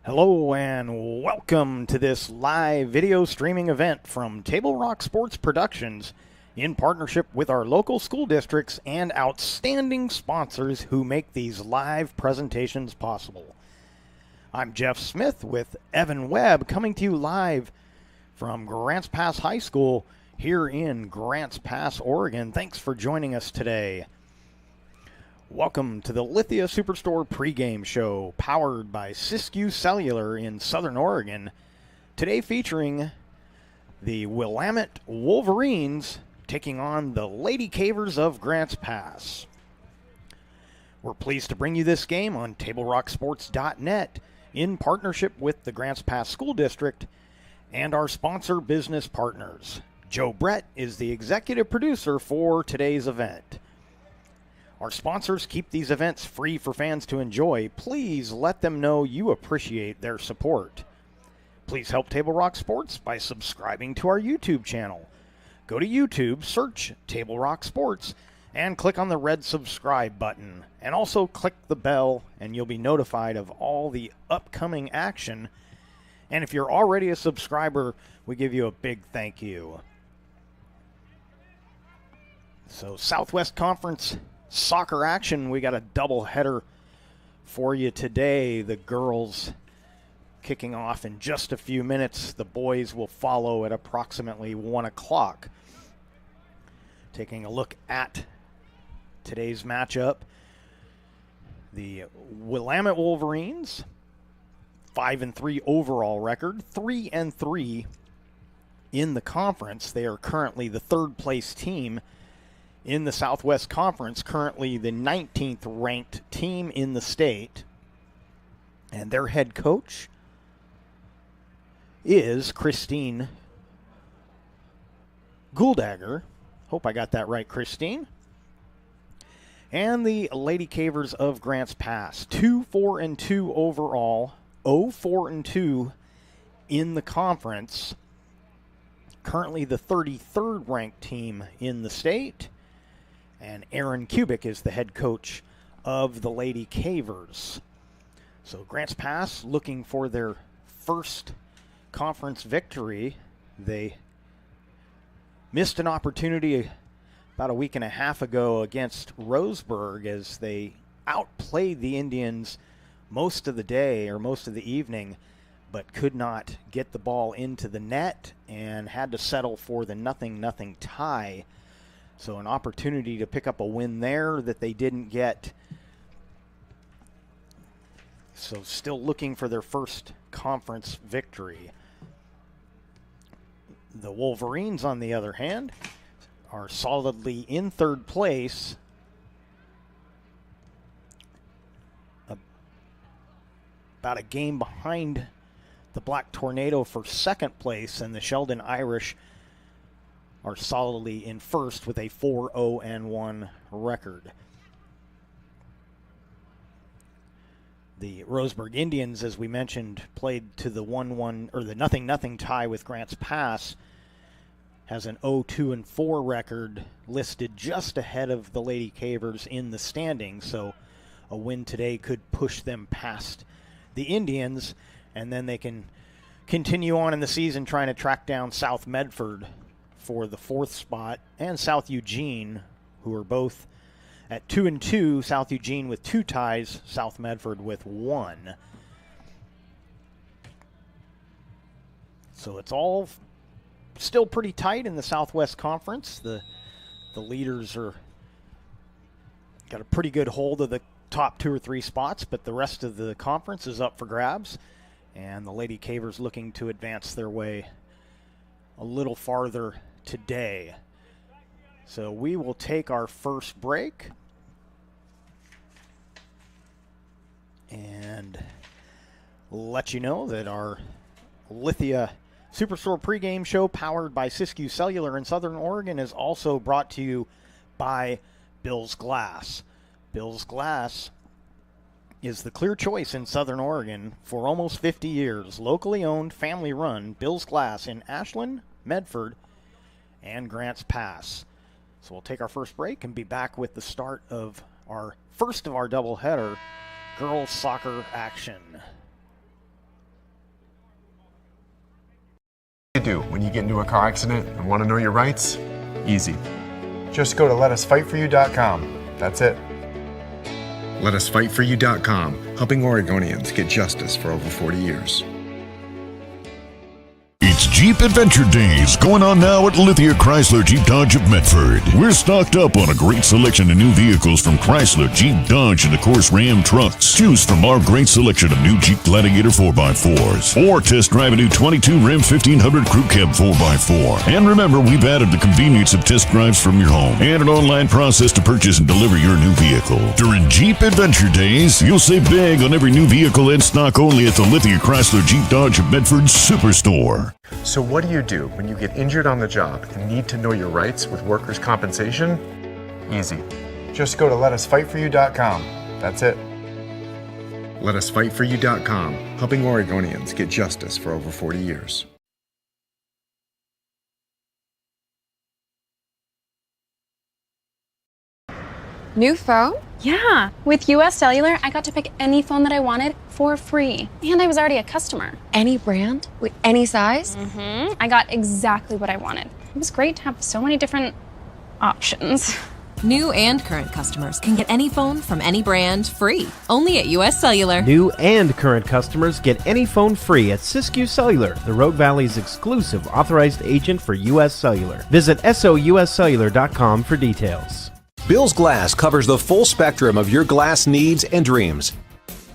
Hello and welcome to this live video streaming event from Table Rock Sports Productions in partnership with our local school districts and outstanding sponsors who make these live presentations possible. I'm Jeff Smith with Evan Webb coming to you live from Grants Pass High School here in Grants Pass, Oregon. Thanks for joining us today. Welcome to the Lithia Superstore pregame show, powered by Siskiyou Cellular in Southern Oregon. Today featuring the Willamette Wolverines taking on the Lady Cavers of Grants Pass. We're pleased to bring you this game on TableRockSports.net in partnership with the Grants Pass School District and our sponsor business partners. Joe Brett is the executive producer for today's event. Our sponsors keep these events free for fans to enjoy. Please let them know you appreciate their support. Please help Table Rock Sports by subscribing to our YouTube channel. Go to YouTube, search Table Rock Sports, and click on the red subscribe button. And also click the bell, and you'll be notified of all the upcoming action. And if you're already a subscriber, we give you a big thank you. So, Southwest Conference soccer action, we got a doubleheader for you today. The girls kicking off in just a few minutes. The boys will follow at approximately 1 o'clock. Taking a look at today's matchup, the Willamette Wolverines, 5-3 overall record, 3-3 in the conference. They are currently the third place team in the Southwest Conference, currently the 19th ranked team in the state. And their head coach is Christine Gouldagger. Hope I got that right, Christine. And the Lady Cavers of Grants Pass, 2-4-2 overall, 0-4-2 in the conference. Currently the 33rd ranked team in the state. And Aaron Kubik is the head coach of the Lady Cavers. So Grants Pass looking for their first conference victory. They missed an opportunity about a week and a half ago against Roseburg as they outplayed the Indians most of the day or most of the evening, but could not get the ball into the net and had to settle for the 0-0 tie. So an opportunity to pick up a win there that they didn't get. So still looking for their first conference victory. The Wolverines, on the other hand, are solidly in third place. About a game behind the Black Tornado for second place, and the Sheldon Irish are solidly in first with a 4-0-1 record. The Roseburg Indians, as we mentioned, played to the 1-1 or the 0-0 tie with Grants Pass, has an 0-2-4 record, listed just ahead of the Lady Cavers in the standings. So a win today could push them past the Indians, and then they can continue on in the season trying to track down South Medford for the fourth spot, and South Eugene, who are both at 2-2. South Eugene with 2 ties, South Medford with 1. So it's all still pretty tight in the Southwest Conference. The leaders are got a pretty good hold of the top 2 or 3 spots, but the rest of the conference is up for grabs, and the Lady Cavers looking to advance their way a little farther today. So we will take our first break and let you know that our Lithia Superstore pregame show, powered by Siskiyou Cellular in Southern Oregon, is also brought to you by Bill's Glass. Bill's Glass is the clear choice in Southern Oregon for almost 50 years. Locally owned, family run, Bill's Glass in Ashland, Medford, and Grants Pass. So we'll take our first break and be back with the start of our first of our doubleheader, girls soccer action. You do when you get into a car accident and want to know your rights? Easy. Just go to letusfightforyou.com. That's it. Letusfightforyou.com, helping Oregonians get justice for over 40 years. It's Jeep Adventure Days going on now at Lithia Chrysler Jeep Dodge of Medford. We're stocked up on a great selection of new vehicles from Chrysler, Jeep, Dodge, and of course Ram trucks. Choose from our great selection of new Jeep Gladiator 4x4s or test drive a new 22 Ram 1500 Crew Cab 4x4. And remember, we've added the convenience of test drives from your home and an online process to purchase and deliver your new vehicle. During Jeep Adventure Days, you'll save big on every new vehicle in stock only at the Lithia Chrysler Jeep Dodge of Medford Superstore. So what do when you get injured on the job and need to know your rights with workers' compensation? Easy. Just go to letusfightforyou.com. That's it. Letusfightforyou.com, helping Oregonians get justice for over 40 years. New phone? Yeah, with US Cellular, I got to pick any phone that I wanted for free. And I was already a customer. Any brand? With any size? I got exactly what I wanted. It was great to have so many different options. New and current customers can get any phone from any brand free, only at US Cellular. New and current customers get any phone free at Siskiyou Cellular, the Rogue Valley's exclusive authorized agent for US Cellular. Visit souscellular.com for details. Bill's Glass covers the full spectrum of your glass needs and dreams.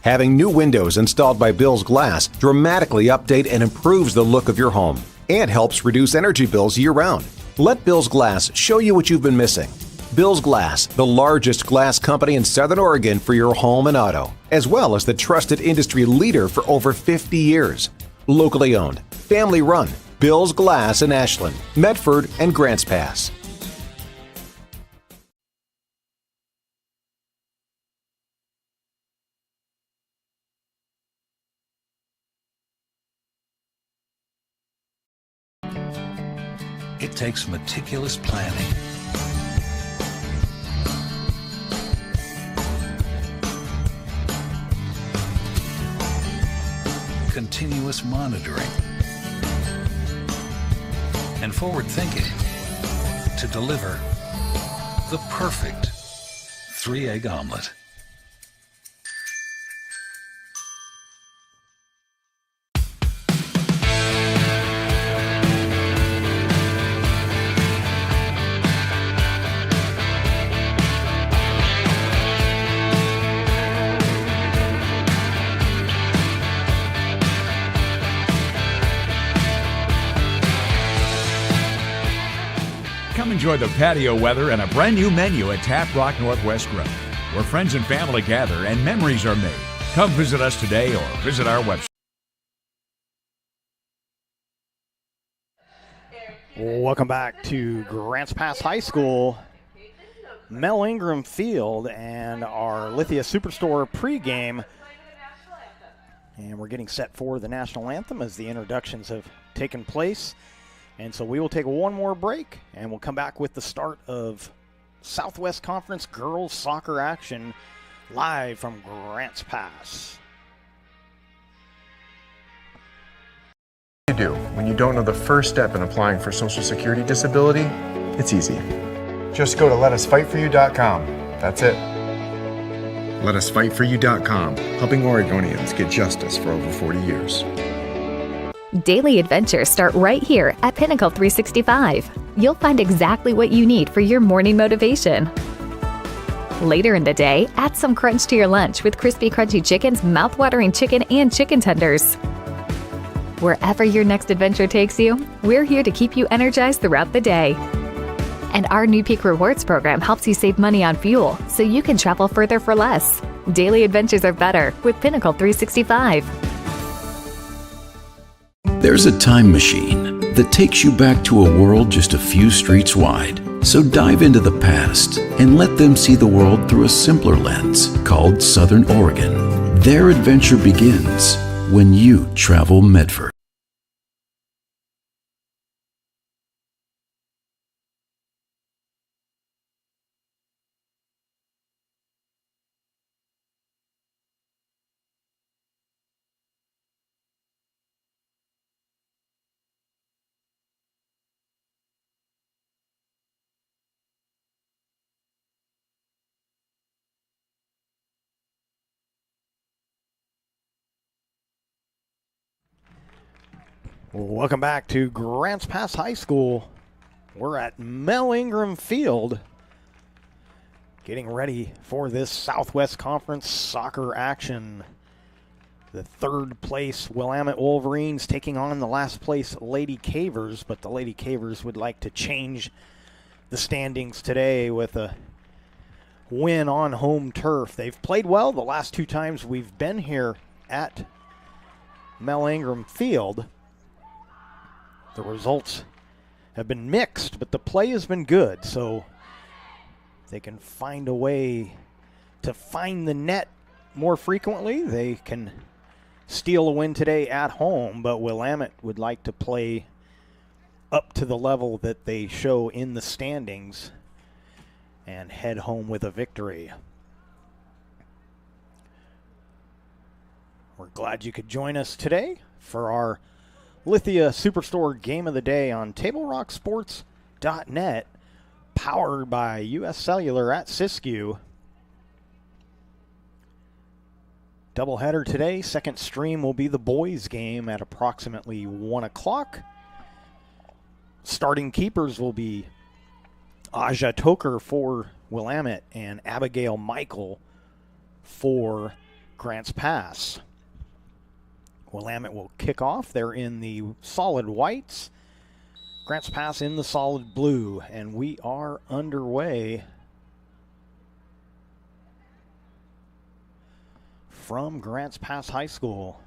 Having new windows installed by Bill's Glass dramatically update and improves the look of your home and helps reduce energy bills year-round. Let Bill's Glass show you what you've been missing. Bill's Glass, the largest glass company in Southern Oregon for your home and auto, as well as the trusted industry leader for over 50 years. Locally owned, family run, Bill's Glass in Ashland, Medford, and Grants Pass. It takes meticulous planning, continuous monitoring, and forward thinking to deliver the perfect 3-egg omelet. Come enjoy the patio weather and a brand new menu at Tap Rock Northwest Grill, where friends and family gather and memories are made. Come visit us today or visit our website. Welcome back to Grants Pass High School, Mel Ingram Field, and our Lithia Superstore pregame. And we're getting set for the national anthem as the introductions have taken place. And so we will take one more break, and we'll come back with the start of Southwest Conference girls soccer action live from Grants Pass. What do you do when you don't know the first step in applying for Social Security disability? It's easy. Just go to letusfightforyou.com. That's it. Letusfightforyou.com, helping Oregonians get justice for over 40 years. Daily adventures start right here at Pinnacle 365. You'll find exactly what you need for your morning motivation. Later in the day, add some crunch to your lunch with crispy, crunchy chicken's mouth-watering chicken and chicken tenders. Wherever your next adventure takes you, we're here to keep you energized throughout the day. And our new Peak Rewards program helps you save money on fuel so you can travel further for less. Daily adventures are better with Pinnacle 365. There's a time machine that takes you back to a world just a few streets wide. So dive into the past and let them see the world through a simpler lens called Southern Oregon. Their adventure begins when you travel Medford. Welcome back to Grants Pass High School. We're at Mel Ingram Field getting ready for this Southwest Conference soccer action. The third place Willamette Wolverines taking on the last place Lady Cavers, but the Lady Cavers would like to change the standings today with a win on home turf. They've played well the last two times we've been here at Mel Ingram Field. The results have been mixed, but the play has been good, so they can find a way to find the net more frequently. They can steal a win today at home, but Willamette would like to play up to the level that they show in the standings and head home with a victory. We're glad you could join us today for our Lithia Superstore Game of the Day on TableRockSports.net, powered by U.S. Cellular at Siskiyou. Doubleheader today. Second stream will be the boys' game at approximately 1 o'clock. Starting keepers will be Aja Toker for Willamette and Abigail Michael for Grants Pass. Willamette will kick off. They're in the solid whites. Grants Pass in the solid blue. And we are underway from Grants Pass High School.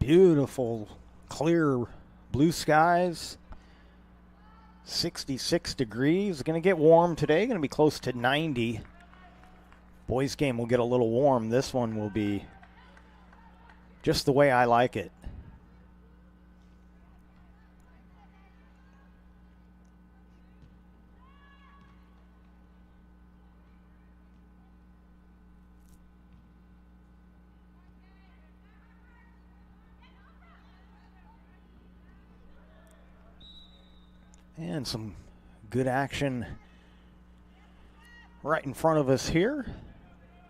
Beautiful, clear blue skies. 66 degrees. Going to get warm today. Going to be close to 90. Boys game will get a little warm. This one will be just the way I like it. And some good action right in front of us here.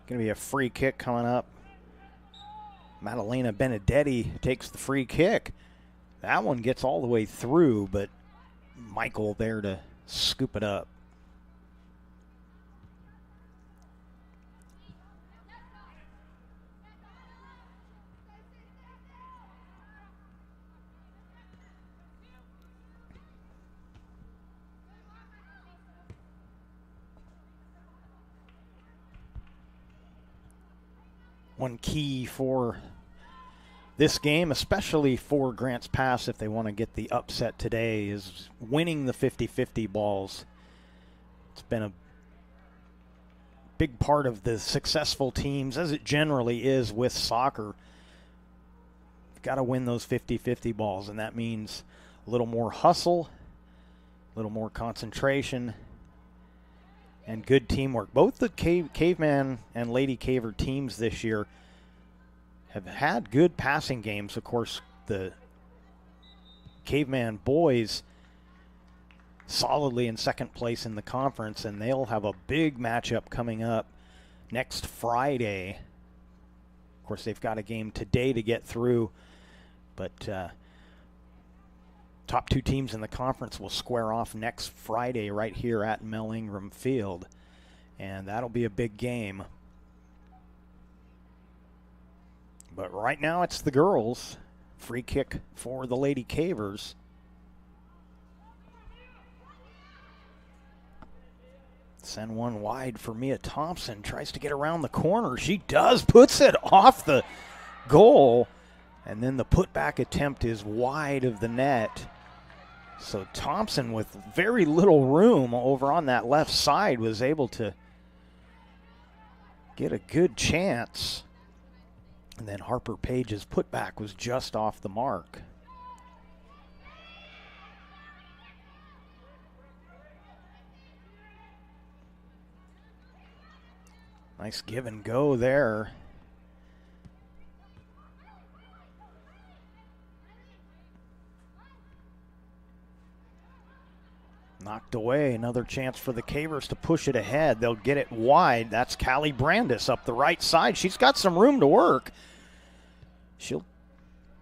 Going to be a free kick coming up. Madalena Benedetti takes the free kick. That one gets all the way through, but Michael there to scoop it up. One key for this game, especially for Grants Pass if they want to get the upset today, is winning the 50-50 balls. It's been a big part of the successful teams, as it generally is with soccer. You've got to win those 50-50 balls, and that means a little more hustle, a little more concentration, and good teamwork. Both the Caveman and Lady Caver teams this year have had good passing games. Of course, the Caveman boys solidly in second place in the conference, and they'll have a big matchup coming up next Friday. Of course, they've got a game today to get through, but top two teams in the conference will square off next Friday right here at Mel Ingram Field, and that'll be a big game. But right now it's the girls. Free kick for the Lady Cavers. Send one wide for Mia Thompson. Tries to get around the corner. She does. Puts it off the goal. And then the putback attempt is wide of the net. So Thompson, with very little room over on that left side, was able to get a good chance. And then Harper Page's putback was just off the mark. Nice give and go there. Knocked away. Another chance for the Cavers to push it ahead. They'll get it wide. That's Callie Brandis up the right side. She's got some room to work. She'll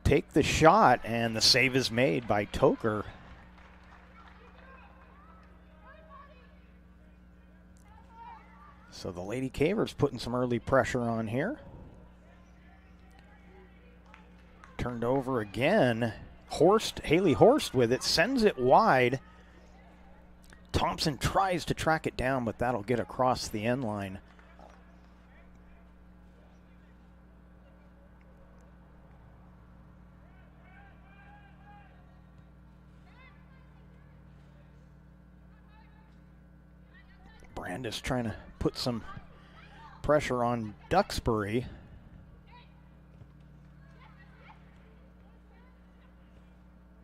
take the shot, and the save is made by Toker. So the Lady Cavers putting some early pressure on here. Turned over again. Haley Horst with it, sends it wide. Thompson tries to track it down, but that'll get across the end line. Brandis trying to put some pressure on Duxbury.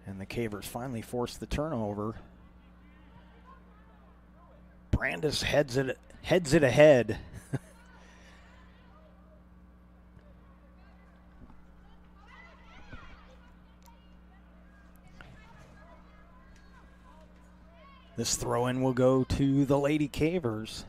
And the Cavers finally force the turnover. Brandis heads it ahead. This throw-in will go to the Lady Cavers.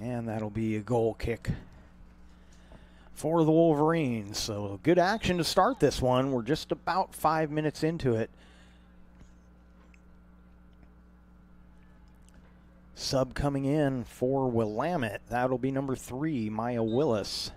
And that'll be a goal kick for the Wolverines. So good action to start this one. We're just about 5 minutes into it. Sub coming in for Willamette. That'll be number 3, Maya Willis.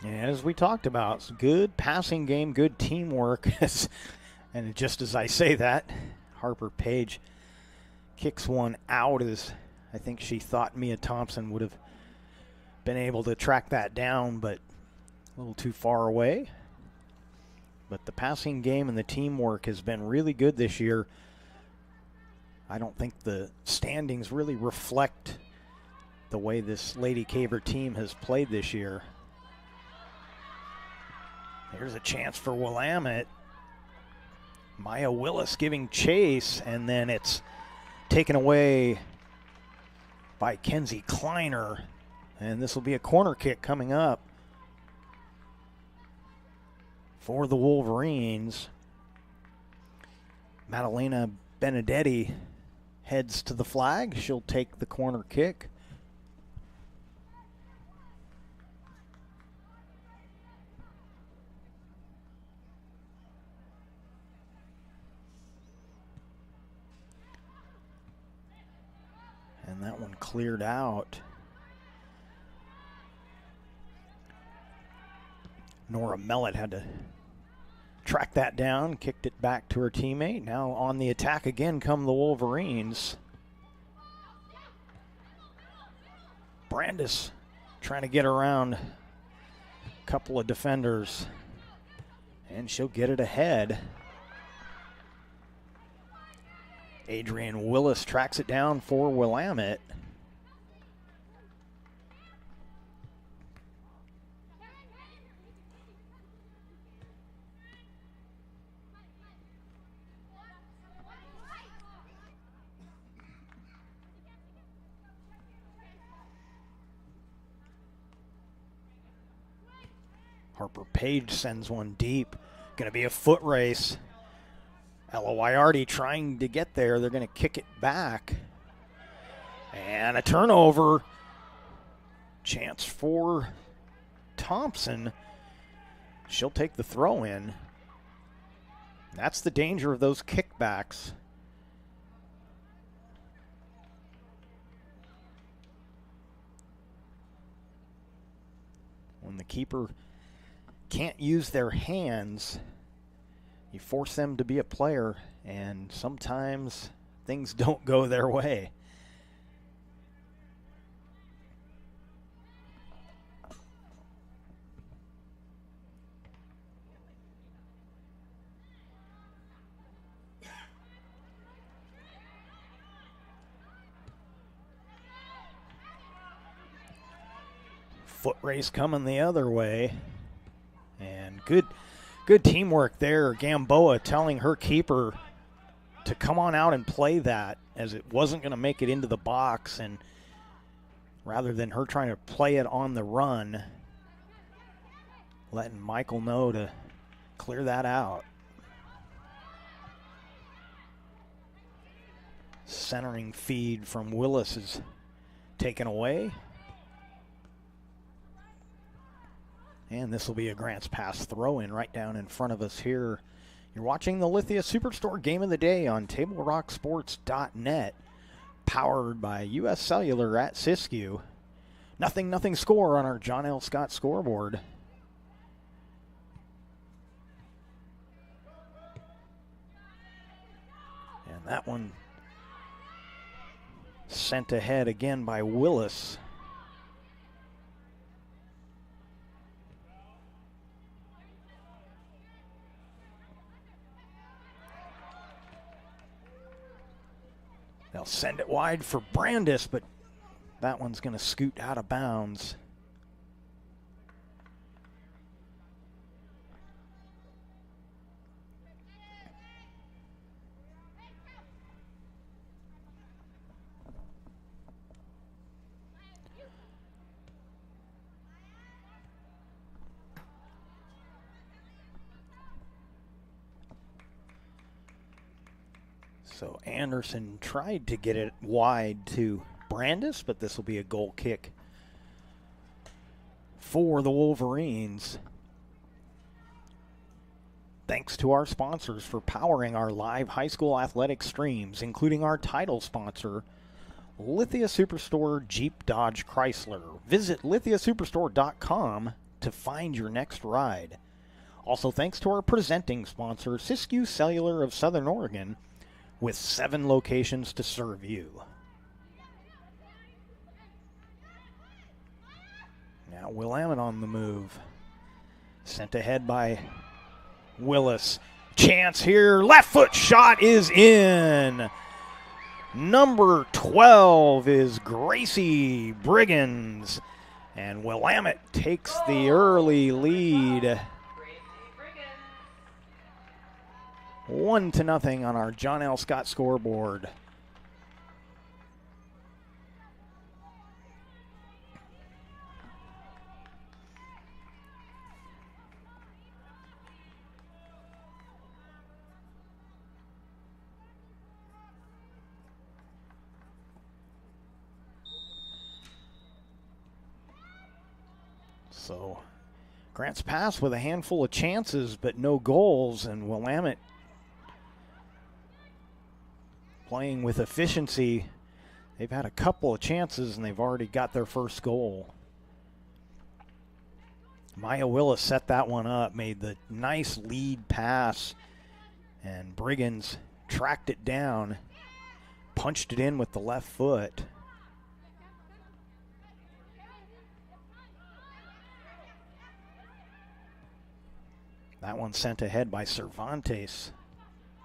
And as we talked about, good passing game, good teamwork. And just as I say that, Harper Page kicks one out as I think she thought Mia Thompson would have been able to track that down, but a little too far away. But the passing game and the teamwork has been really good this year. I don't think the standings really reflect the way this Lady Caver team has played this year. Here's a chance for Willamette. Maya Willis giving chase, and then it's taken away by Kenzie Kleiner. And this will be a corner kick coming up for the Wolverines. Madalena Benedetti heads to the flag. She'll take the corner kick. And that one cleared out. Nora Mellett had to track that down, kicked it back to her teammate. Now on the attack again come the Wolverines. Brandis trying to get around a couple of defenders, and she'll get it ahead. Adrian Willis tracks it down for Willamette. Harper Page sends one deep. Going to be a foot race. Ella Waiardi trying to get there. They're going to kick it back. And a turnover. Chance for Thompson. She'll take the throw in. That's the danger of those kickbacks. When the keeper can't use their hands, you force them to be a player, and sometimes things don't go their way. Foot race coming the other way. And Good teamwork there. Gamboa telling her keeper to come on out and play that, as it wasn't going to make it into the box, and rather than her trying to play it on the run, letting Michael know to clear that out. Centering feed from Willis is taken away. And this will be a Grants Pass throw-in right down in front of us here. You're watching the Lithia Superstore Game of the Day on TableRockSports.net, powered by U.S. Cellular at Siskiyou. 0-0 score on our John L. Scott scoreboard. And that one sent ahead again by Willis. They'll send it wide for Brandis, but that one's going to scoot out of bounds. So Anderson tried to get it wide to Brandis, but this will be a goal kick for the Wolverines. Thanks to our sponsors for powering our live high school athletic streams, including our title sponsor, Lithia Superstore Jeep Dodge Chrysler. Visit lithiasuperstore.com to find your next ride. Also thanks to our presenting sponsor, Siskiyou Cellular of Southern Oregon, with 7 locations to serve you. Now Willamette on the move. Sent ahead by Willis. Chance here. Left foot shot is in. Number 12 is Gracie Briggins. And Willamette takes the early lead. 1-0 on our John L. Scott scoreboard. So, Grants Pass with a handful of chances, but no goals, and Willamette playing with efficiency. They've had a couple of chances, and they've already got their first goal. Maya Willis set that one up, made the nice lead pass, and Briggins tracked it down, punched it in with the left foot. That one sent ahead by Cervantes,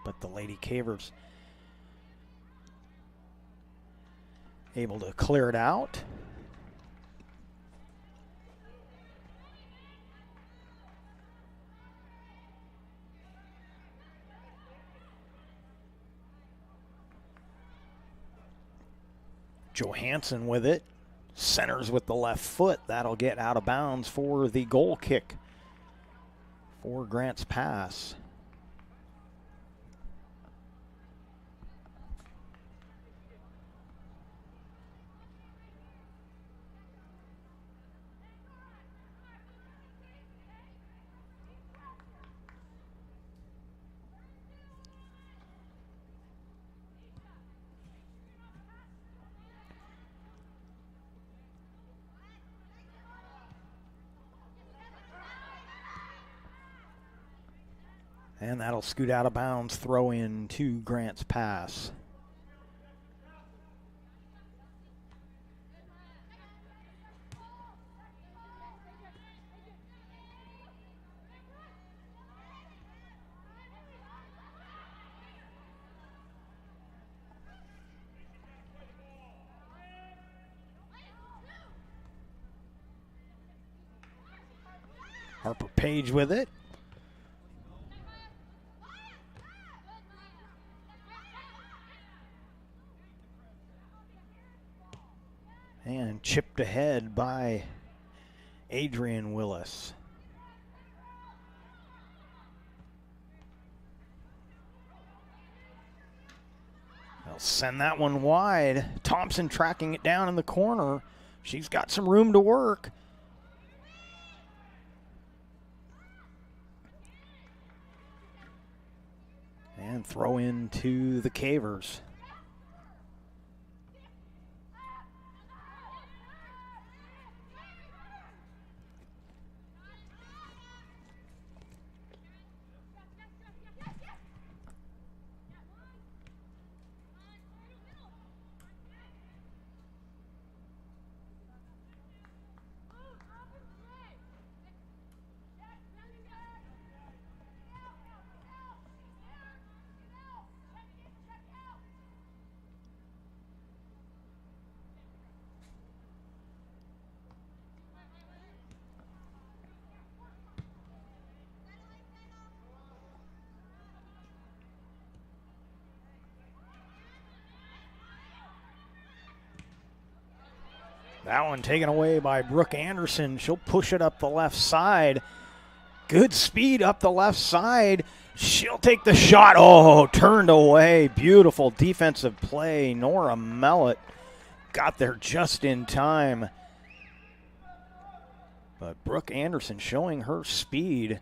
but the Lady Cavers able to clear it out. Johansson with it, centers with the left foot. That'll get out of bounds for the goal kick for Grants Pass. And that'll scoot out of bounds, throw in to Grants Pass. Harper Page with it. And chipped ahead by Adrian Willis. They'll send that one wide. Thompson tracking it down in the corner. She's got some room to work. And throw into the Cavers. That one taken away by Brooke Anderson. She'll push it up the left side. Good speed up the left side. She'll take the shot. Oh, turned away. Beautiful defensive play. Nora Mellett got there just in time. But Brooke Anderson showing her speed,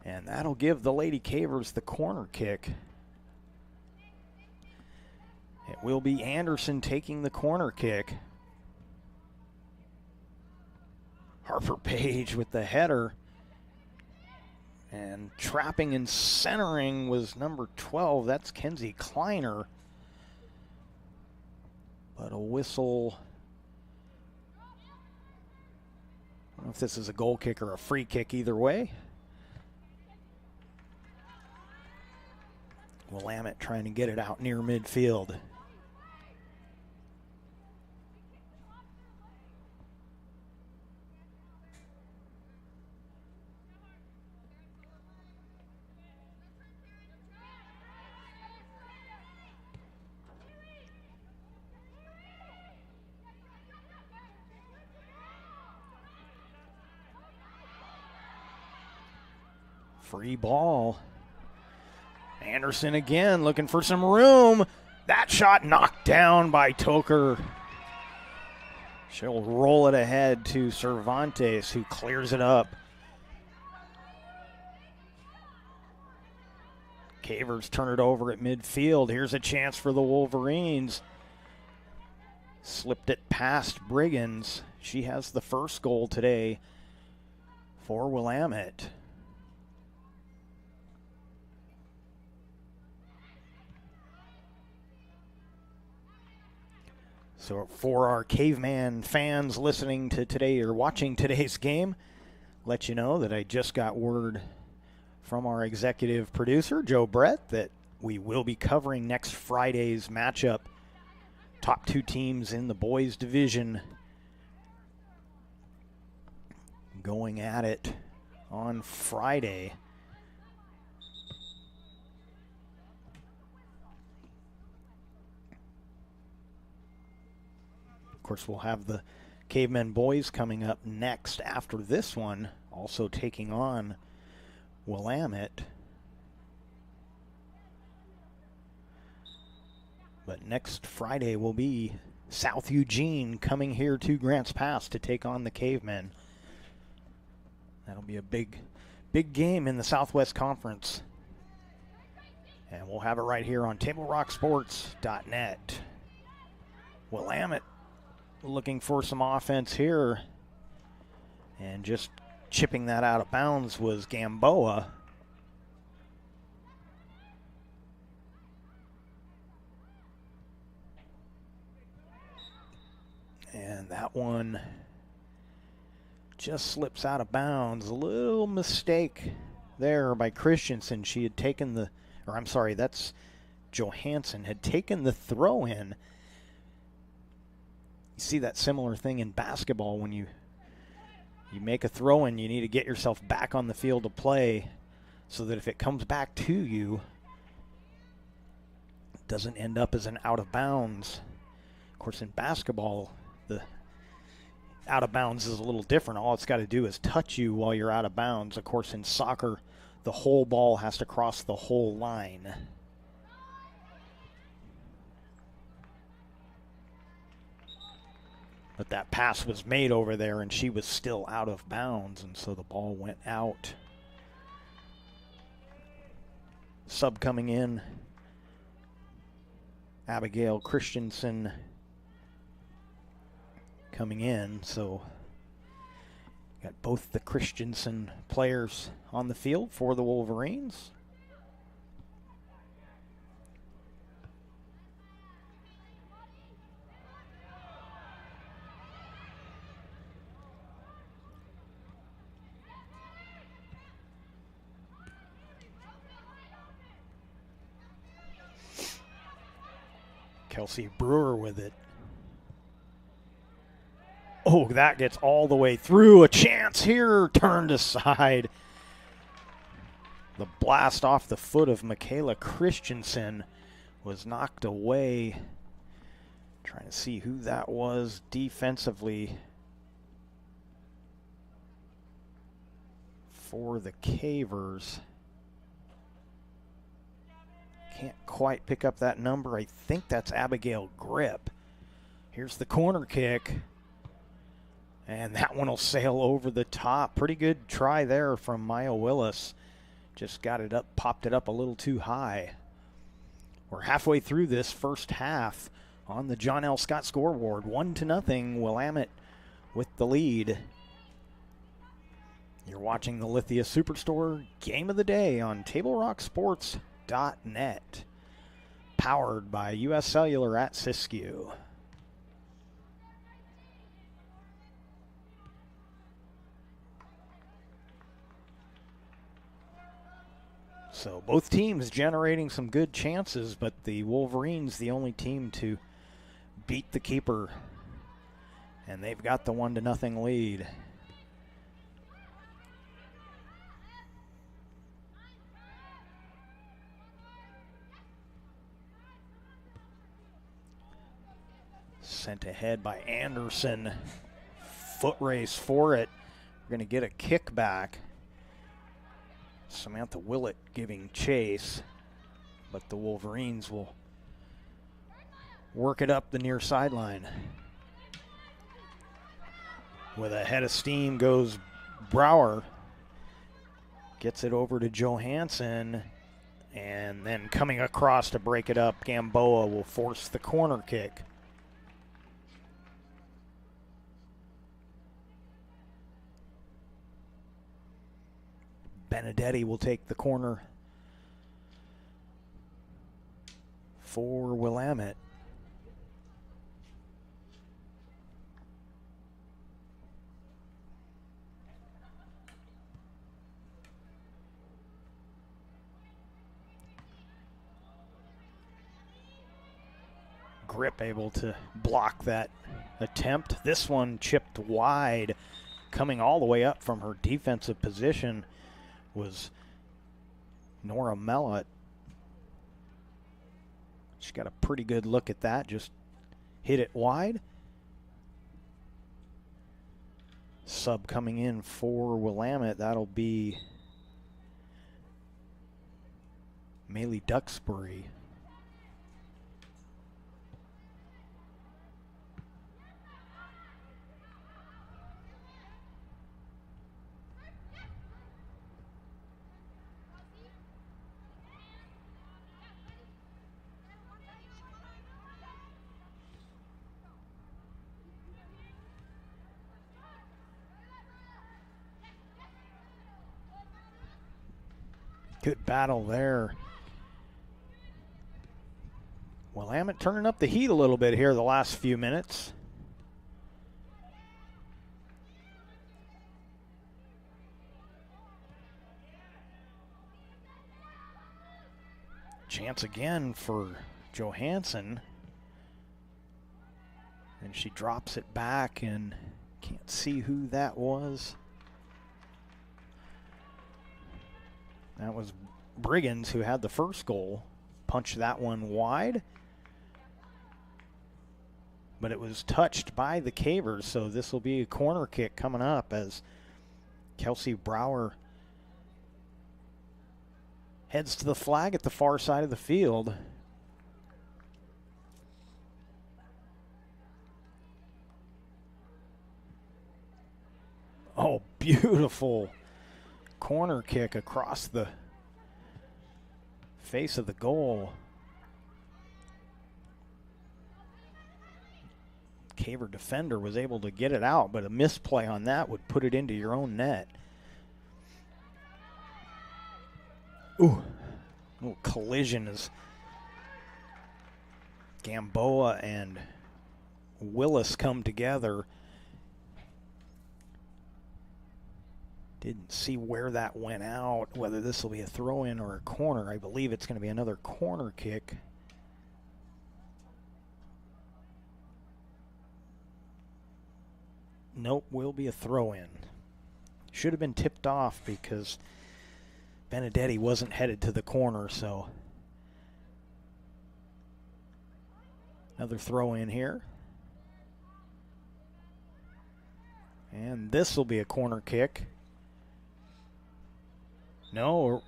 and that'll give the Lady Cavers the corner kick. It will be Anderson taking the corner kick. Harper Page with the header. And trapping and centering was number 12. That's Kenzie Kleiner. But a whistle. I don't know if this is a goal kick or a free kick either way. Willamette trying to get it out near midfield. Free ball. Anderson again looking for some room. That shot knocked down by Toker. She'll roll it ahead to Cervantes, who clears it up. Cavers turn it over at midfield. Here's a chance for the Wolverines. Slipped it past Briggins. She has the first goal today for Willamette. So for our caveman fans listening to today or watching today's game, let you know that I just got word from our executive producer, Joe Brett, that we will be covering next Friday's matchup. Top two teams in the boys division going at it on Friday. Of course, we'll have the Cavemen boys coming up next after this one, also taking on Willamette. But next Friday will be South Eugene coming here to Grants Pass to take on the Cavemen. That'll be a big game in the Southwest Conference. And we'll have it right here on TableRockSports.net. Willamette looking for some offense here. And just chipping that out of bounds was Gamboa. And that one just slips out of bounds. A little mistake there by Christensen. She had taken the, or I'm sorry, that's Johansson, had taken the throw in. You see that similar thing in basketball when you make a throw in, you need to get yourself back on the field to play so that if it comes back to you, it doesn't end up as an out of bounds. Of course, in basketball, the out of bounds is a little different. All it's got to do is touch you while you're out of bounds. Of course, in soccer, the whole ball has to cross the whole line. But that pass was made over there, and she was still out of bounds, and so the ball went out. Sub coming in, Abigail Christensen coming in, so got both the Christensen players on the field for the Wolverines. Kelsey Brewer with it. Oh, that gets all the way through. A chance here, turned aside. The blast off the foot of Michaela Christensen was knocked away. Trying to see who that was defensively for the Cavers. Can't quite pick up that number. I think that's Abigail Grip. Here's the corner kick. And that one will sail over the top. Pretty good try there from Maya Willis. Just got it up, popped it up a little too high. We're halfway through this first half on the John L. Scott scoreboard. 1-0, Willamette with the lead. You're watching the Lithia Superstore Game of the Day on TableRockSports.net. Powered by U.S. Cellular at Siskiyou. So both teams generating some good chances, but the Wolverines the only team to beat the keeper. And they've got the 1-0 lead. Sent ahead by Anderson. Foot race for it. We're going to get a kickback. Samantha Willett giving chase, but the Wolverines will work it up the near sideline. With a head of steam goes Brower. Gets it over to Johansson, and then coming across to break it up, Gamboa will force the corner kick. Benedetti will take the corner for Willamette. Grip able to block that attempt. This one chipped wide, coming all the way up from her defensive position was Nora Mellott. She got a pretty good look at that, just hit it wide. Sub coming in for Willamette, that'll be Maylee Duxbury. Good battle there. Willamette turning up the heat a little bit here the last few minutes. Chance again for Johansson. And she drops it back and can't see who that was. That was Briggins who had the first goal. Punched that one wide. but it was touched by the Cavers, so this will be a corner kick coming up as Kelsey Brower heads to the flag at the far side of the field. Oh, beautiful corner kick across the face of the goal. Caver defender was able to get it out, but a misplay on that would put it into your own net. Ooh, little collision as Gamboa and Willis come together. Didn't see where that went out, whether this will be a throw-in or a corner. I believe it's going to be another corner kick. Nope, will be a throw-in. Should have been tipped off because Benedetti wasn't headed to the corner, so another throw-in here. And this will be a corner kick. No,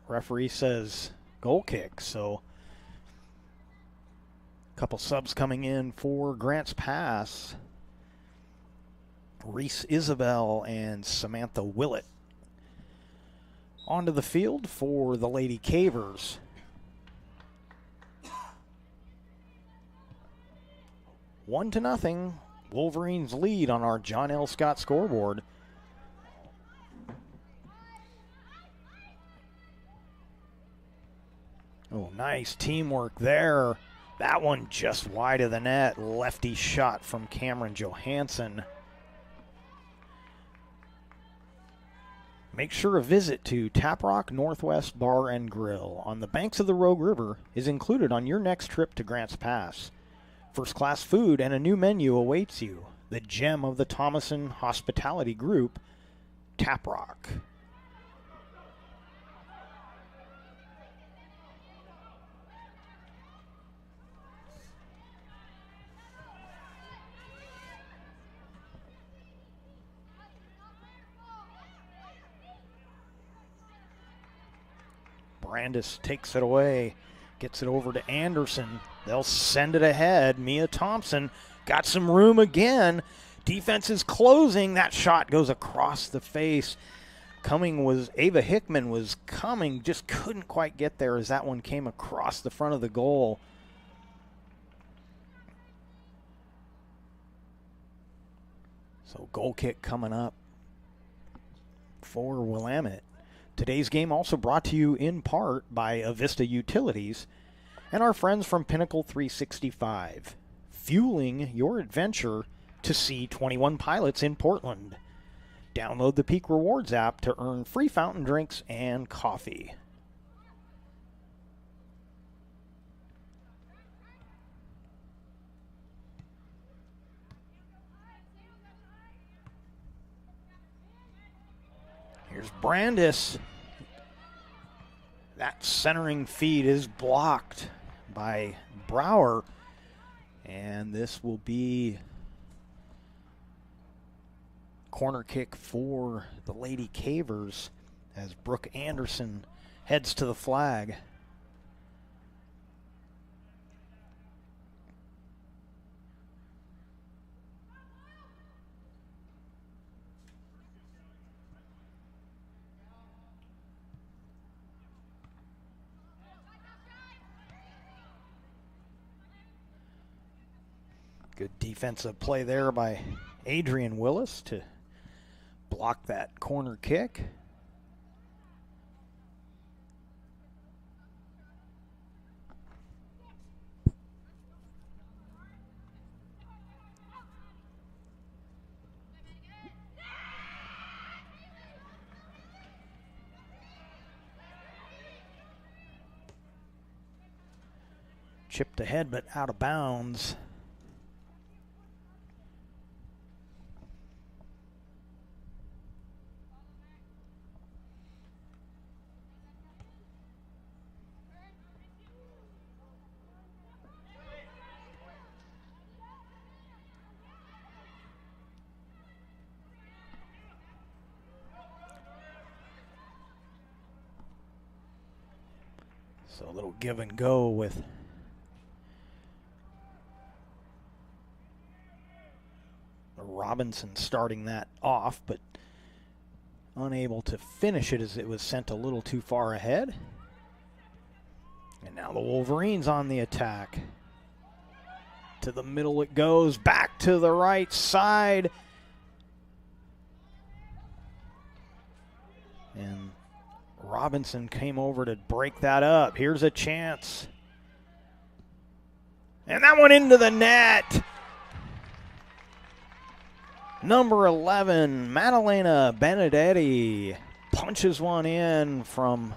referee says goal kick, so a couple subs coming in for Grants Pass. Reese Isabel and Samantha Willett onto the field for the Lady Cavers. One to nothing, Wolverines lead on our John L. Scott scoreboard. Oh, nice teamwork there. That one just wide of the net. Lefty shot from Cameron Johansson. Make sure a visit to Taprock Northwest Bar and Grill on the banks of the Rogue River is included on your next trip to Grants Pass. First-class food and a new menu awaits you. The gem of the Thomason Hospitality Group, Taprock. Brandis takes it away, gets it over to Anderson. They'll send it ahead. Mia Thompson got some room again. Defense is closing. That shot goes across the face. Ava Hickman was coming, just couldn't quite get there as that one came across the front of the goal. So goal kick coming up for Willamette. Today's game also brought to you in part by Avista Utilities and our friends from Pinnacle 365, fueling your adventure to see 21 Pilots in Portland. Download the Peak Rewards app to earn free fountain drinks and coffee. Here's Brandis. That centering feed is blocked by Brower. And this will be corner kick for the Lady Cavers as Brooke Anderson heads to the flag. Good defensive play there by Adrian Willis to block that corner kick. Chipped ahead but out of bounds. So a little give and go with Robinson starting that off, but unable to finish it as it was sent a little too far ahead. And now the Wolverines on the attack. To the middle it goes, back to the right side. And Robinson came over to break that up. Here's a chance. And that one into the net. Number 11, Madalena Benedetti punches one in from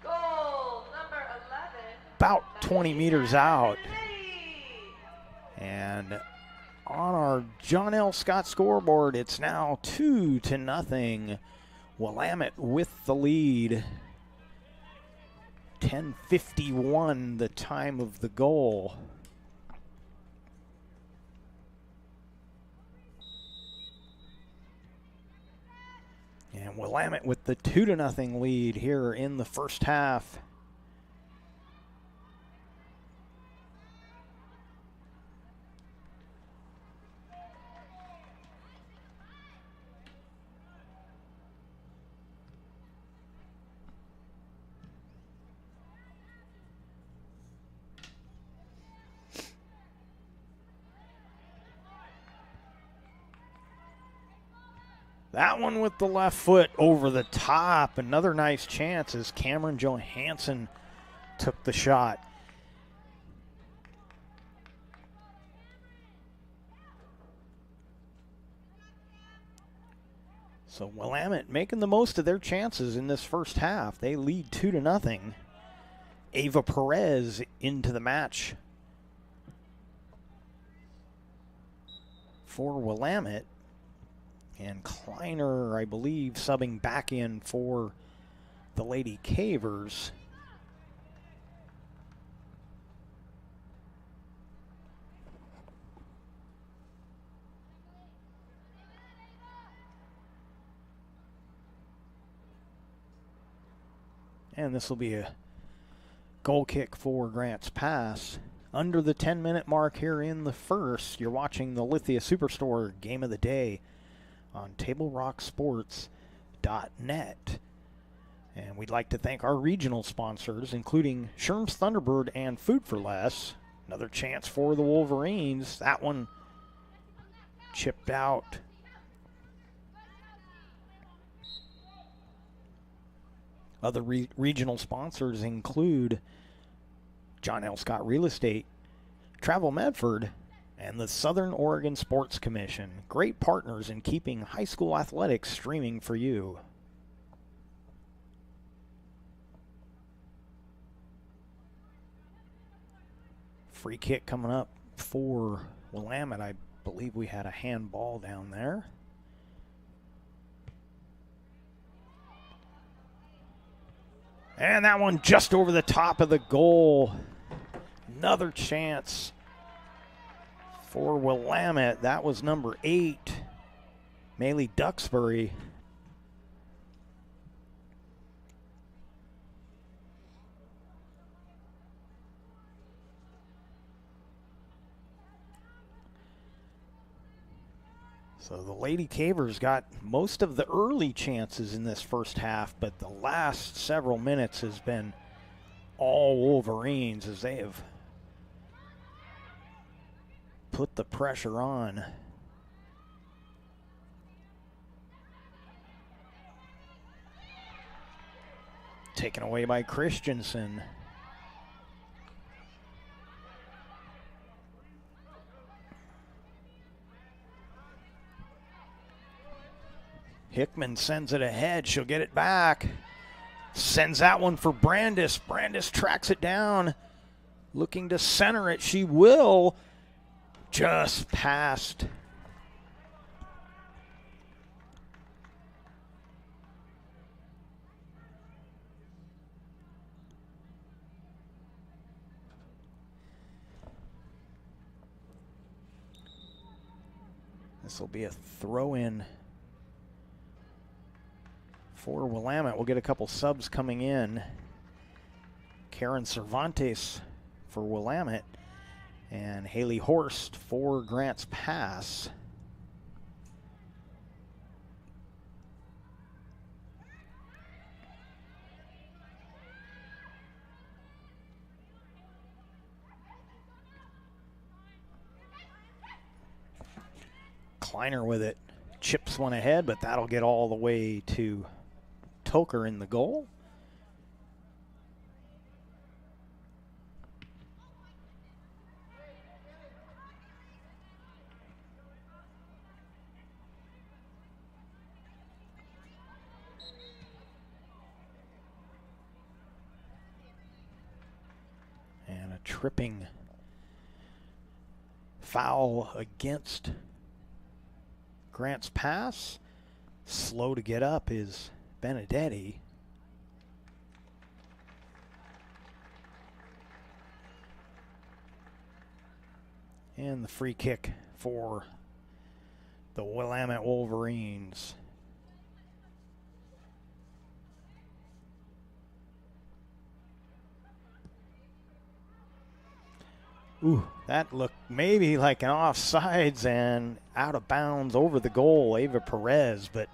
goal, number 11, about 20 meters out. And on our John L. Scott scoreboard, it's now 2-0. Willamette with the lead. 10:51 the time of the goal. And Willamette with the 2-0 lead here in the first half. That one with the left foot over the top. Another nice chance as Cameron Johansson took the shot. So Willamette making the most of their chances in this first half. They lead 2-0. Ava Perez into the match for Willamette. And Kleiner, I believe, subbing back in for the Lady Cavers. And this will be a goal kick for Grants Pass. Under the 10-minute mark here in the first, you're watching the Lithia Superstore Game of the Day on TableRockSports.net. And we'd like to thank our regional sponsors, including Sherm's Thunderbird and Food for Less. Another chance for the Wolverines. That one chipped out. Other regional sponsors include John L. Scott Real Estate, Travel Medford, and the Southern Oregon Sports Commission. Great partners in keeping high school athletics streaming for you. Free kick coming up for Willamette. I believe we had a handball down there. And that one just over the top of the goal. Another chance for Willamette. That was number 8, Maylee Duxbury. So the Lady Cavers got most of the early chances in this first half, but the last several minutes has been all Wolverines as they have put the pressure on. Taken away by Christensen. Hickman sends it ahead. She'll get it back. Sends that one for Brandis. Brandis tracks it down. Looking to center it. She will. Just past. This will be a throw-in for Willamette. We'll get a couple subs coming in. Karen Cervantes for Willamette and Haley Horst for Grants Pass. Kleiner with it, chips one ahead, but that'll get all the way to Toker in the goal. And a tripping foul against Grants Pass. Slow to get up is Benedetti. And the free kick for the Willamette Wolverines. Ooh, that looked maybe like an offsides and out of bounds over the goal, Ava Perez, but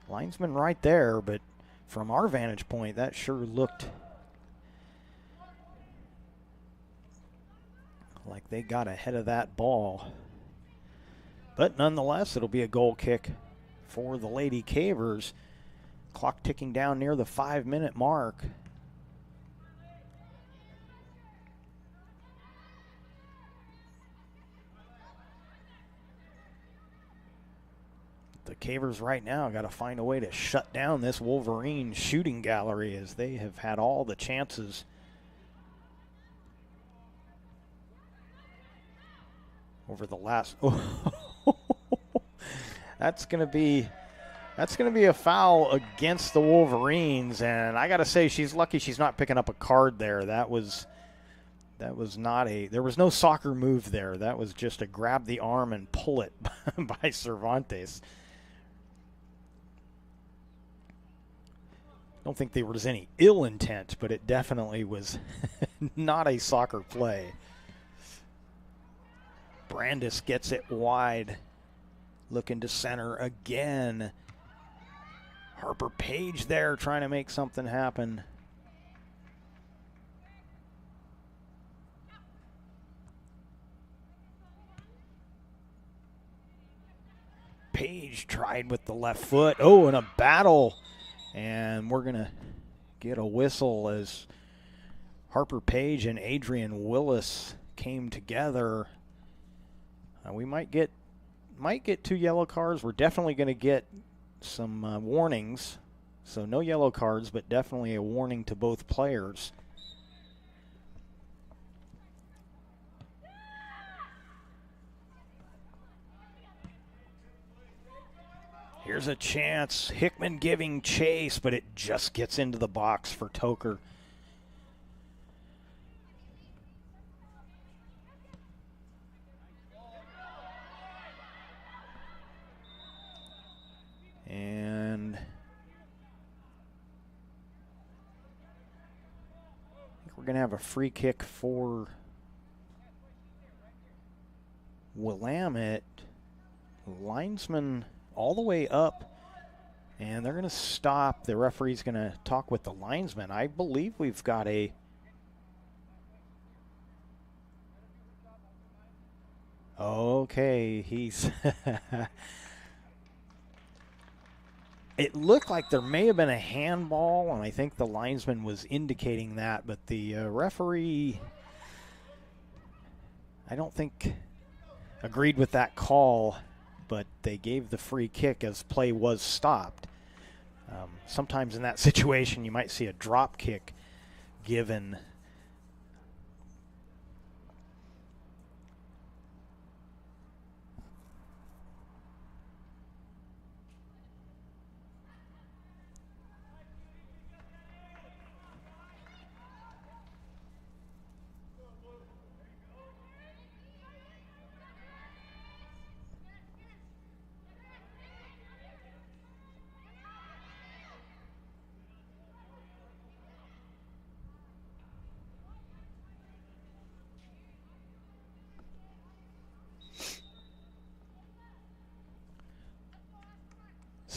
linesman right there, but from our vantage point, that sure looked like they got ahead of that ball. But nonetheless, it'll be a goal kick for the Lady Cavers. Clock ticking down near the 5-minute mark. The Cavers right now got to find a way to shut down this Wolverine shooting gallery, as they have had all the chances. Over the last, that's gonna be a foul against the Wolverines, and I gotta say she's lucky she's not picking up a card there. That was not there was no soccer move there. That was just a grab the arm and pull it by Cervantes. Don't think there was any ill intent, but it definitely was not a soccer play. Brandis gets it wide, looking to center again. Harper Page there trying to make something happen. Page tried with the left foot. Oh, and a battle. And we're going to get a whistle as Harper Page and Adrian Willis came together. We might get 2 yellow cards. We're definitely going to get some warnings. So no yellow cards, but definitely a warning to both players. Here's a chance. Hickman giving chase, but it just gets into the box for Toker. And I think we're going to have a free kick for Willamette. Linesman all the way up, and they're going to stop. The referee's going to talk with the linesman. I believe we've got a okay, he's it looked like there may have been a handball, and I think the linesman was indicating that, but the referee, I don't think, agreed with that call, but they gave the free kick as play was stopped. Sometimes in that situation you might see a drop kick given.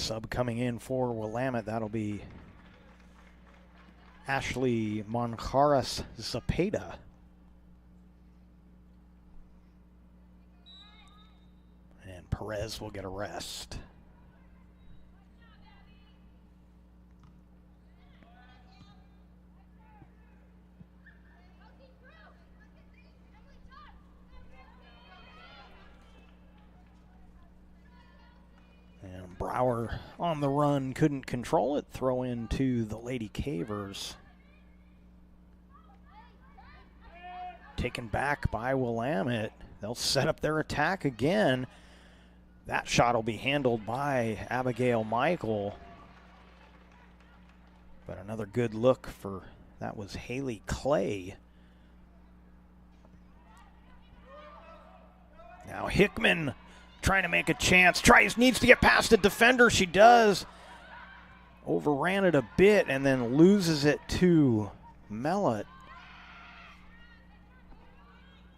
Sub coming in for Willamette, that'll be Ashley Monjaras Zapata. And Perez will get a rest. And Brower on the run, couldn't control it. Throw into the Lady Cavers. Taken back by Willamette. They'll set up their attack again. That shot will be handled by Abigail Michael. But another good look for, that was Haley Clay. Now Hickman trying to make a chance. Needs to get past the defender. She does. Overran it a bit and then loses it to Mellett.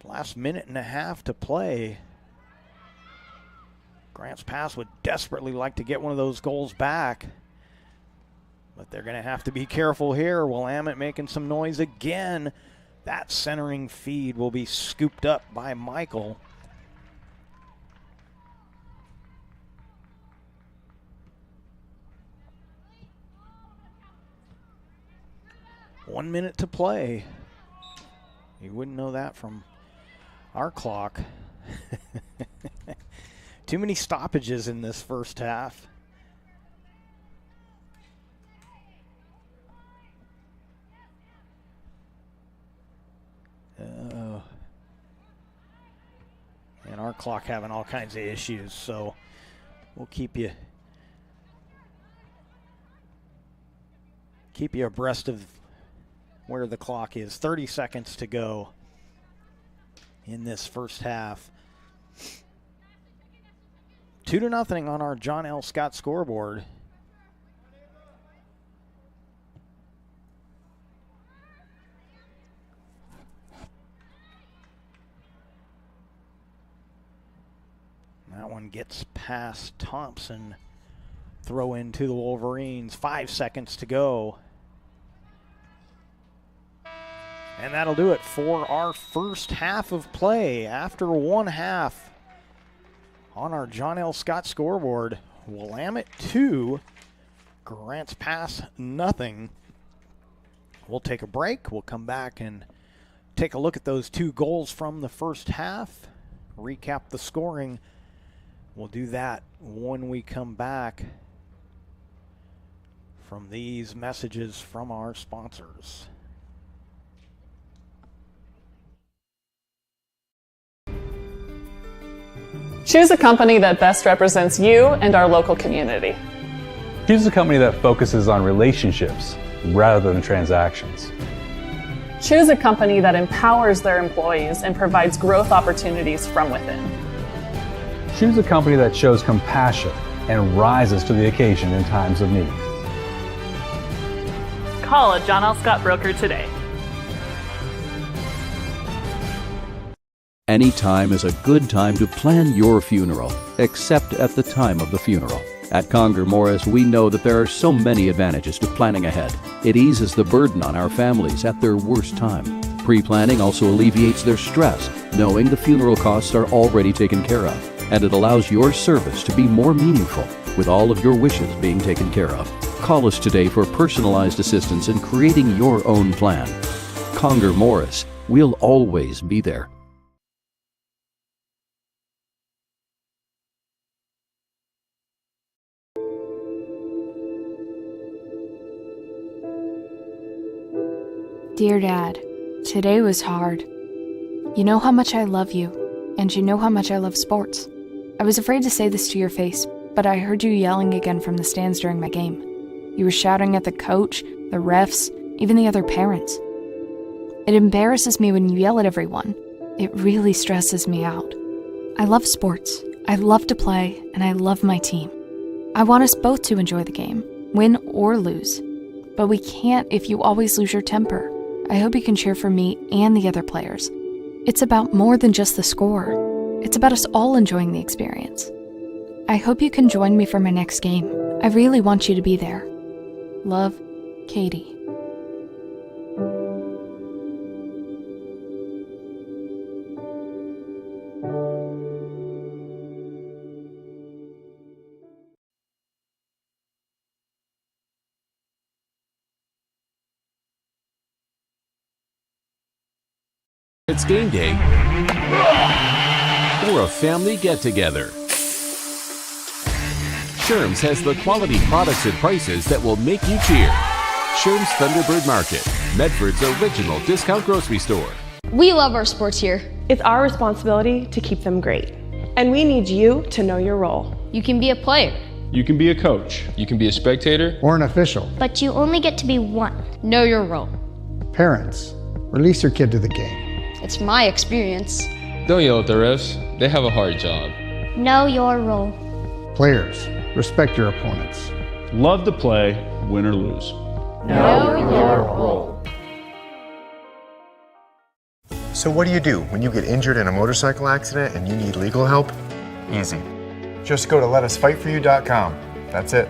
Last minute and a half to play. Grants Pass would desperately like to get one of those goals back. But they're going to have to be careful here. Willamette making some noise again. That centering feed will be scooped up by Michael. One minute to play. You wouldn't know that from our clock. Too many stoppages in this first half. And our clock having all kinds of issues, so we'll keep you abreast of where the clock is. 30 seconds to go in this first half. 2-0 on our John L. Scott scoreboard. That one gets past Thompson. Throw into the Wolverines. 5 seconds to go. And that'll do it for our first half of play. After one half on our John L. Scott scoreboard, Willamette 2, Grants Pass nothing. We'll take a break. We'll come back and take a look at those two goals from the first half, recap the scoring. We'll do that when we come back from these messages from our sponsors. Choose a company that best represents you and our local community. Choose a company that focuses on relationships rather than transactions. Choose a company that empowers their employees and provides growth opportunities from within. Choose a company that shows compassion and rises to the occasion in times of need. Call a John L. Scott broker today. Any time is a good time to plan your funeral, except at the time of the funeral. At Conger Morris, we know that there are so many advantages to planning ahead. It eases the burden on our families at their worst time. Pre-planning also alleviates their stress, knowing the funeral costs are already taken care of. And it allows your service to be more meaningful, with all of your wishes being taken care of. Call us today for personalized assistance in creating your own plan. Conger Morris, we'll always be there. Dear Dad, today was hard. You know how much I love you, and you know how much I love sports. I was afraid to say this to your face, but I heard you yelling again from the stands during my game. You were shouting at the coach, the refs, even the other parents. It embarrasses me when you yell at everyone. It really stresses me out. I love sports, I love to play, and I love my team. I want us both to enjoy the game, win or lose. But we can't if you always lose your temper. I hope you can cheer for me and the other players. It's about more than just the score. It's about us all enjoying the experience. I hope you can join me for my next game. I really want you to be there. Love, Katie. It's game day or a family get-together. Sherm's has the quality products and prices that will make you cheer. Sherm's Thunderbird Market, Medford's original discount grocery store. We love our sports here. It's our responsibility to keep them great. And we need you to know your role. You can be a player. You can be a coach. You can be a spectator. Or an official. But you only get to be one. Know your role. Parents, release your kid to the game. It's my experience. Don't yell at the refs. They have a hard job. Know your role. Players, respect your opponents. Love to play, win or lose. Know your role. So what do when you get injured in a motorcycle accident and you need legal help? Easy. Just go to letusfightforyou.com. That's it.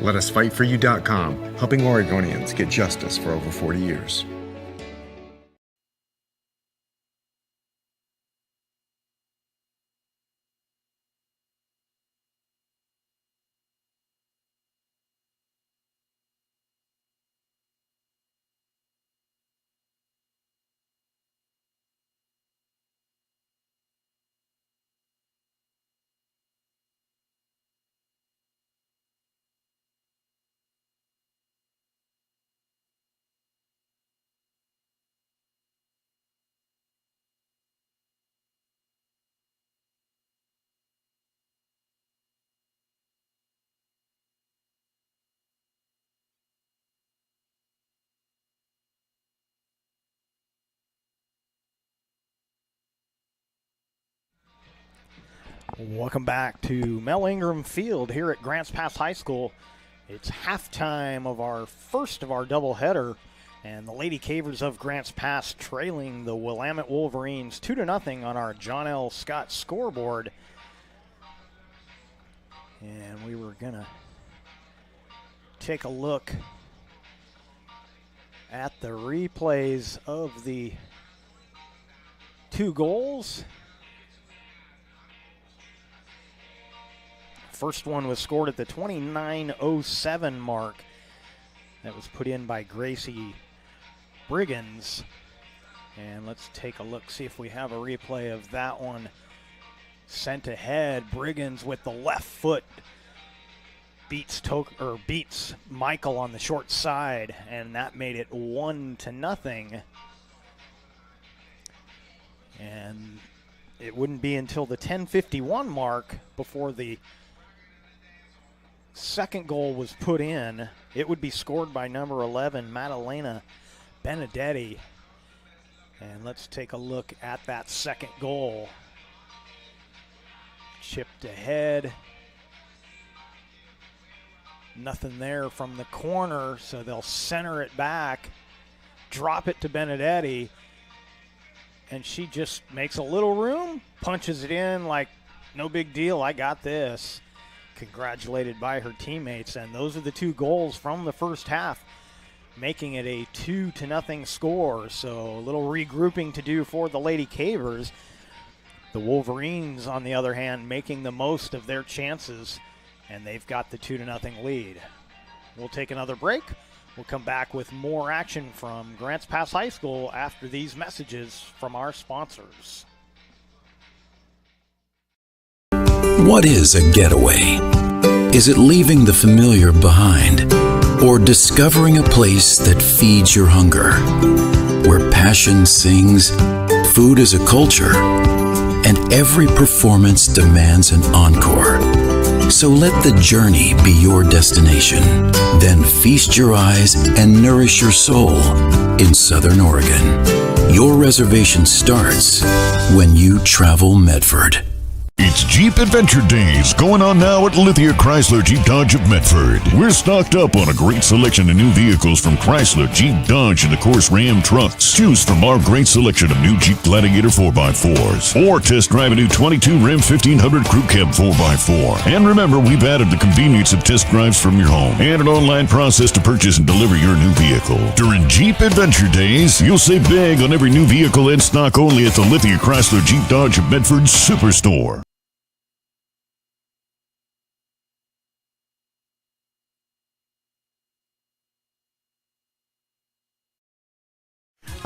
Letusfightforyou.com, helping Oregonians get justice for over 40 years. Welcome back to Mel Ingram Field here at Grants Pass High School. It's halftime of our first of our doubleheader, and the Lady Cavers of Grants Pass trailing the Willamette Wolverines 2-0 on our John L. Scott scoreboard. And we were gonna take a look at the replays of the two goals. First one was scored at the 29:07 mark. That was put in by Gracie Briggins. And let's take a look, see if we have a replay of that one. Sent ahead, Briggins with the left foot beats Michael on the short side, and that made it 1-0. And it wouldn't be until the 10:51 mark before the second goal was put in. It would be scored by number 11, Madalena Benedetti. And let's take a look at that second goal. Chipped ahead. Nothing there from the corner, so they'll center it back, drop it to Benedetti, and she just makes a little room, punches it in like, no big deal, I got this. Congratulated by her teammates, and those are the two goals from the first half, making it a 2-0 score. So a little regrouping to do for the Lady Cavers. The Wolverines, on the other hand, making the most of their chances, and they've got the 2-0 lead. We'll take another break. We'll come back with more action from Grants Pass High School after these messages from our sponsors. What is a getaway? Is it leaving the familiar behind? Or discovering a place that feeds your hunger? Where passion sings, food is a culture, and every performance demands an encore. So let the journey be your destination. Then feast your eyes and nourish your soul in Southern Oregon. Your reservation starts when you travel Medford. It's Jeep Adventure Days going on now at Lithia Chrysler Jeep Dodge of Medford. We're stocked up on a great selection of new vehicles from Chrysler, Jeep, Dodge, and of course Ram trucks. Choose from our great selection of new Jeep Gladiator 4x4s or test drive a new 22 Ram 1500 Crew Cab 4x4. And remember, we've added the convenience of test drives from your home and an online process to purchase and deliver your new vehicle. During Jeep Adventure Days, you'll save big on every new vehicle in stock only at the Lithia Chrysler Jeep Dodge of Medford Superstore.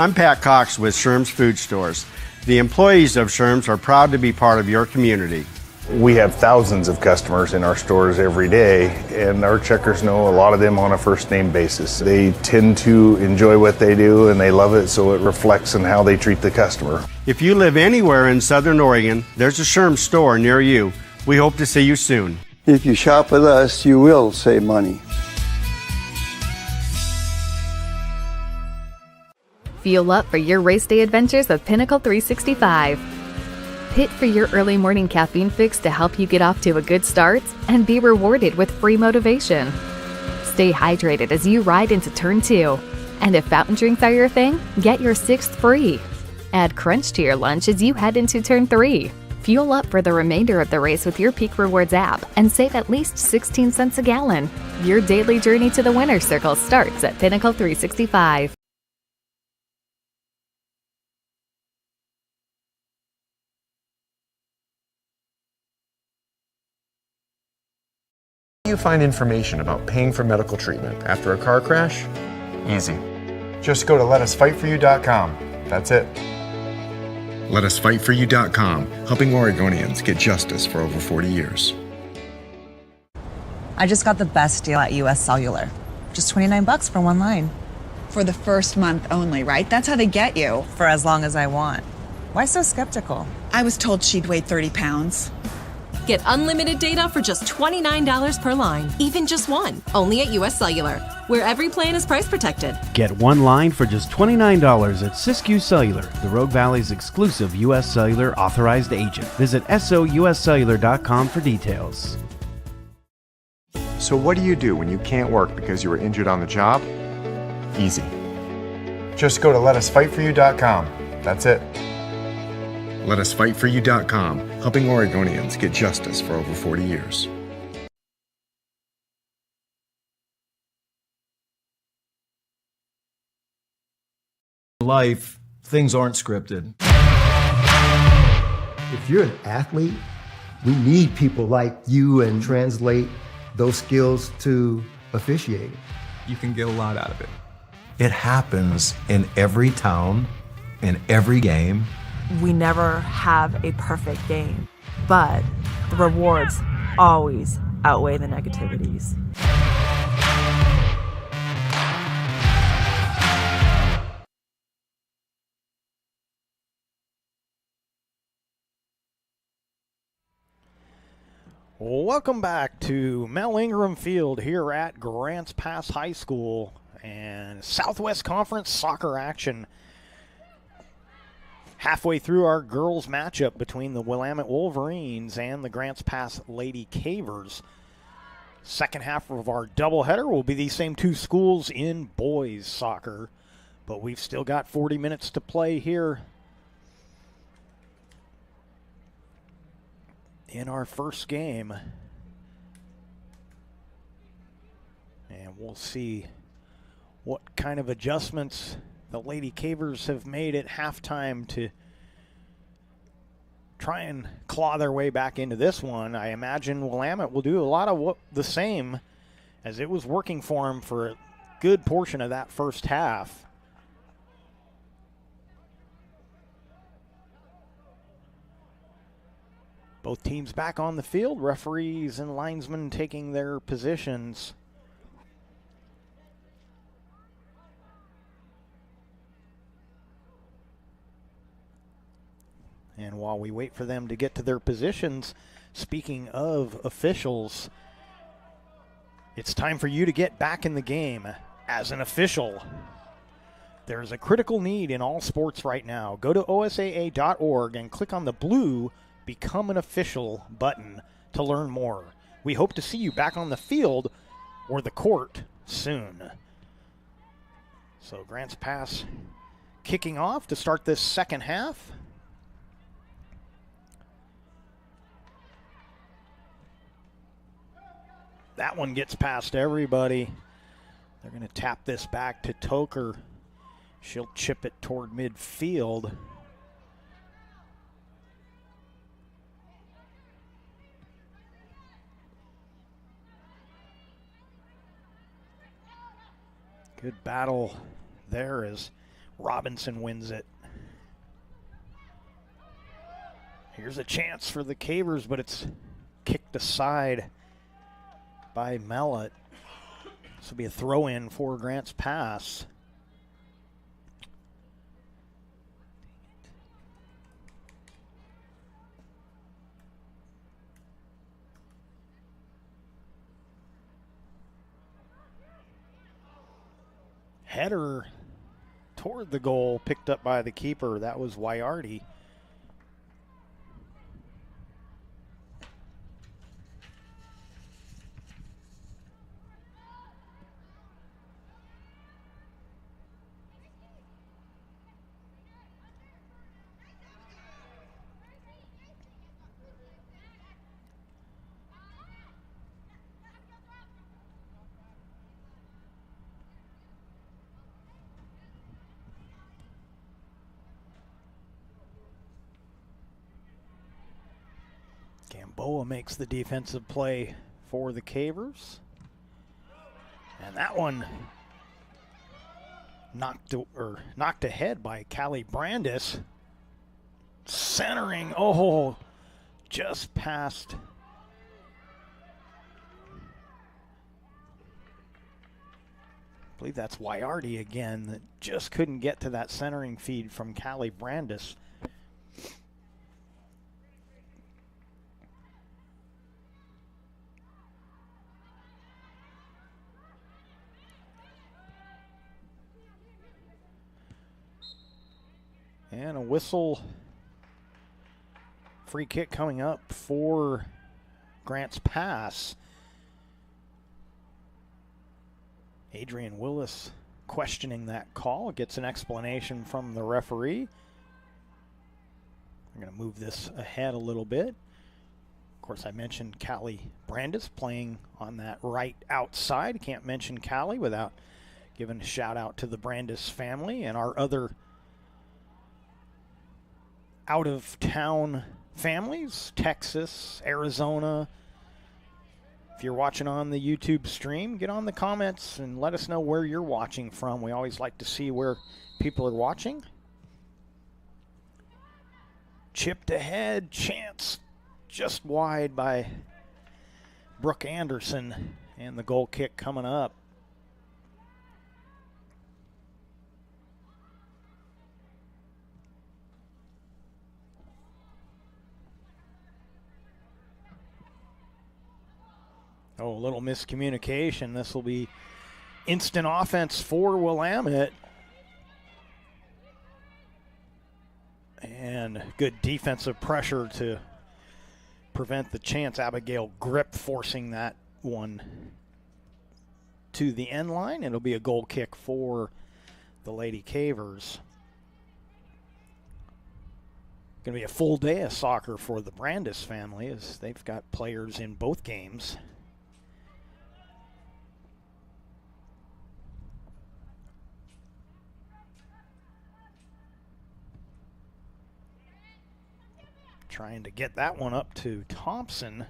I'm Pat Cox with Sherm's Food Stores. The employees of Sherm's are proud to be part of your community. We have thousands of customers in our stores every day, and our checkers know a lot of them on a first name basis. They tend to enjoy what they do and they love it, so it reflects in how they treat the customer. If you live anywhere in Southern Oregon, there's a Sherm's store near you. We hope to see you soon. If you shop with us, you will save money. Fuel up for your race day adventures with Pinnacle 365. Pit for your early morning caffeine fix to help you get off to a good start and be rewarded with free motivation. Stay hydrated as you ride into Turn 2. And if fountain drinks are your thing, get your 6th free. Add Crunch to your lunch as you head into Turn 3. Fuel up for the remainder of the race with your Peak Rewards app and save at least 16 cents a gallon. Your daily journey to the winner's circle starts at Pinnacle 365. You find information about paying for medical treatment after a car crash? Easy. Just go to letusfightforyou.com. That's it. Letusfightforyou.com, helping Oregonians get justice for over 40 years. I just got the best deal at US Cellular. Just $29 for one line. For the first month only, right? That's how they get you. For as long as I want. Why so skeptical? I was told she'd weigh 30 pounds. Get unlimited data for just $29 per line, even just one, only at US Cellular, where every plan is price protected. Get one line for just $29 at Siskiyou Cellular, the Rogue Valley's exclusive US Cellular authorized agent. Visit souscellular.com for details. So what do you do when you can't work because you were injured on the job? Easy. Just go to letusfightforyou.com. That's it. Letusfightforyou.com, helping Oregonians get justice for over 40 years. Life, things aren't scripted. If you're an athlete, we need people like you and translate those skills to officiating. You can get a lot out of it. It happens in every town, in every game. We never have a perfect game, but the rewards always outweigh the negativities. Welcome back to Mel Ingram Field here at Grants Pass High School and Southwest Conference soccer action. Halfway through our girls matchup between the Willamette Wolverines and the Grants Pass Lady Cavers. Second half of our doubleheader will be these same two schools in boys soccer, but we've still got 40 minutes to play here in our first game. And we'll see what kind of adjustments the Lady Cavers have made at halftime to try and claw their way back into this one. I imagine Willamette will do a lot of the same, as it was working for them for a good portion of that first half. Both teams back on the field, referees and linesmen taking their positions. And while we wait for them to get to their positions, speaking of officials, it's time for you to get back in the game as an official. There is a critical need in all sports right now. Go to osaa.org and click on the blue Become an Official button to learn more. We hope to see you back on the field or the court soon. So Grants Pass kicking off to start this second half. That one gets past everybody. They're going to tap this back to Toker. She'll chip it toward midfield. Good battle there as Robinson wins it. Here's a chance for the Cavers, but it's kicked aside by Mellett. This will be a throw-in for Grants Pass. Header toward the goal, picked up by the keeper. That was Wyardi. Gamboa makes the defensive play for the Cavers. And that one knocked ahead by Callie Brandis. Centering, just past. I believe that's Wyardi again that just couldn't get to that centering feed from Callie Brandis. And a whistle. Free kick coming up for Grants Pass. Adrian Willis questioning that call. Gets an explanation from the referee. I'm going to move this ahead a little bit. Of course, I mentioned Callie Brandis playing on that right outside. Can't mention Callie without giving a shout out to the Brandis family and our other out-of-town families, Texas, Arizona. If you're watching on the YouTube stream, get on the comments and let us know where you're watching from. We always like to see where people are watching. Chipped ahead, chance just wide by Brooke Anderson, and the goal kick coming up. Oh, a little miscommunication. This will be instant offense for Willamette. And good defensive pressure to prevent the chance. Abigail Grip forcing that one to the end line. It'll be a goal kick for the Lady Cavers. Going to be a full day of soccer for the Brandis family as they've got players in both games. Trying to get that one up to Thompson.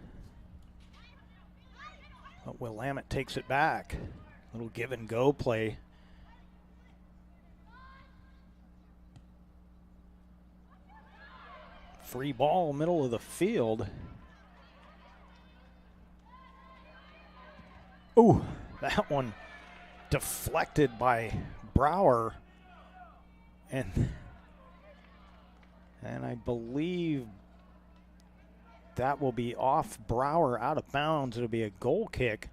But Willamette takes it back. Little give and go play. Free ball, middle of the field. Ooh, that one deflected by Brower. And I believe that will be off Brower, out of bounds. It'll be a goal kick.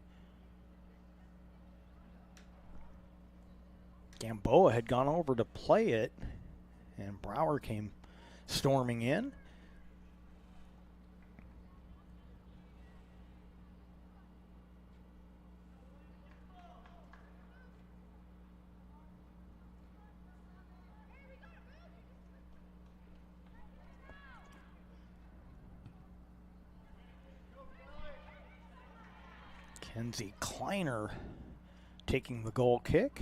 Gamboa had gone over to play it, and Brower came storming in. Kenzie Kleiner taking the goal kick.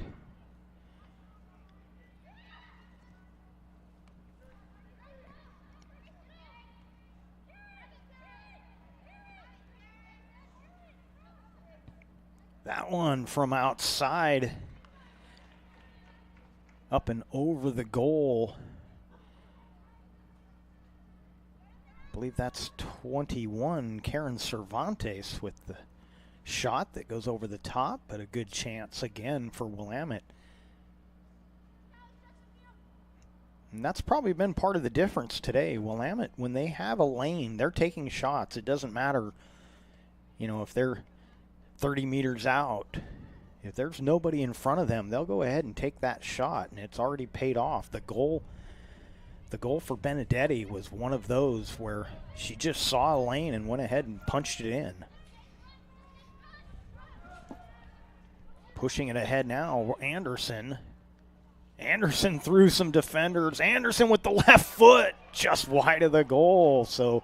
That one from outside, up and over the goal. I believe that's 21, Karen Cervantes with the shot that goes over the top, but a good chance again for Willamette. And that's probably been part of the difference today. Willamette, when they have a lane, they're taking shots. It doesn't matter, you know, if they're 30 meters out. If there's nobody in front of them, they'll go ahead and take that shot, and it's already paid off. The goal for Benedetti was one of those where she just saw a lane and went ahead and punched it in. Pushing it ahead now, Anderson. Anderson through some defenders. Anderson with the left foot, just wide of the goal. So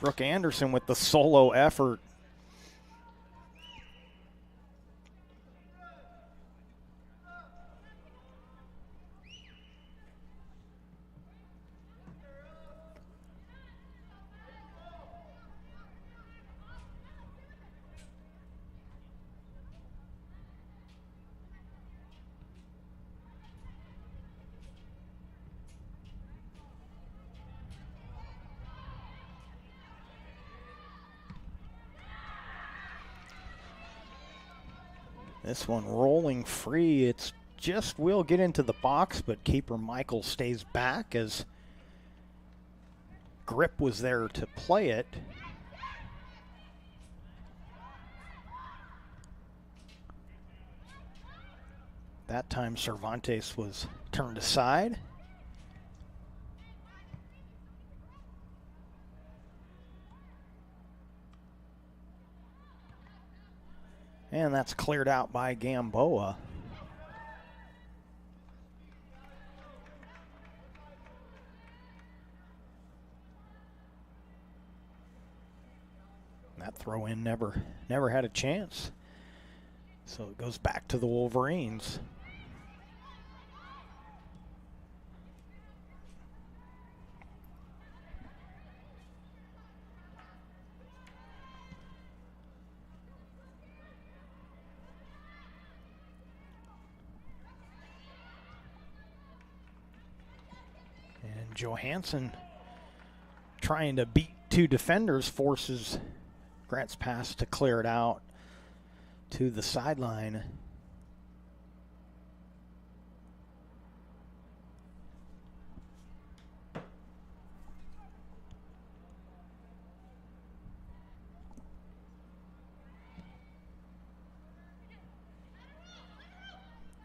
Brooke Anderson with the solo effort. This one rolling free. It's just will get into the box, but keeper Michael stays back as Grip was there to play it. That time Cervantes was turned aside. And that's cleared out by Gamboa. That throw in never had a chance. So it goes back to the Wolverines. Johansson trying to beat two defenders forces Grant's pass to clear it out to the sideline.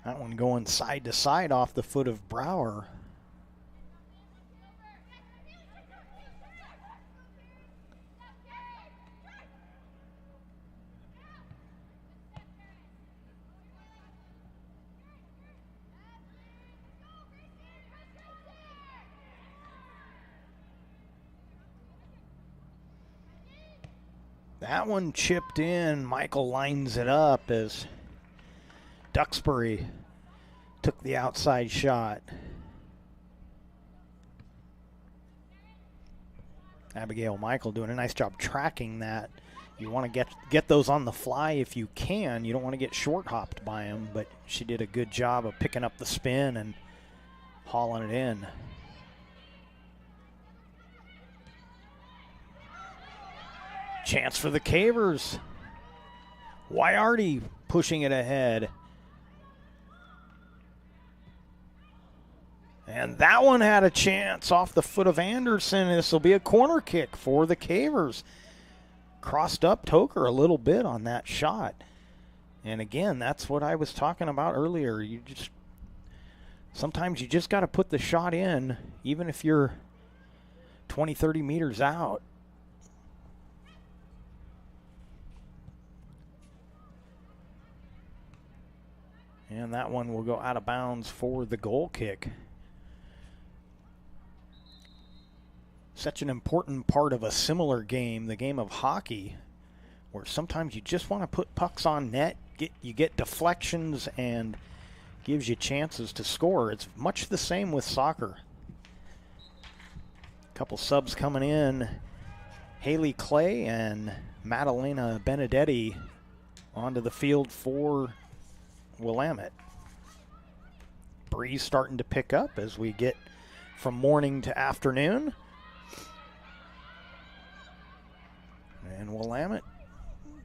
That one going side to side off the foot of Brower. That one chipped in. Michael lines it up as Duxbury took the outside shot. Abigail Michael doing a nice job tracking that. You want to get those on the fly if you can. You don't want to get short hopped by them, but she did a good job of picking up the spin and hauling it in. Chance for the Cavers. Wyarty pushing it ahead. And that one had a chance off the foot of Anderson. This will be a corner kick for the Cavers. Crossed up Toker a little bit on that shot. And again, that's what I was talking about earlier. Sometimes you just got to put the shot in, even if you're 20, 30 meters out. And that one will go out of bounds for the goal kick. Such an important part of a similar game, the game of hockey, where sometimes you just want to put pucks on net. You get deflections and gives you chances to score. It's much the same with soccer. Couple subs coming in. Haley Clay and Madalena Benedetti onto the field for Willamette. Breeze starting to pick up as we get from morning to afternoon. And Willamette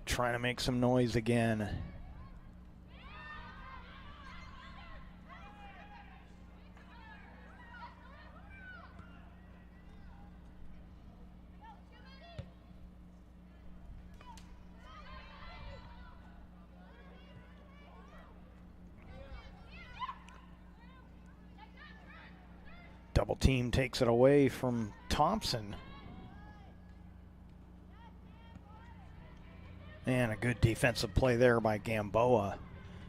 trying to make some noise again. Double team takes it away from Thompson. And a good defensive play there by Gamboa.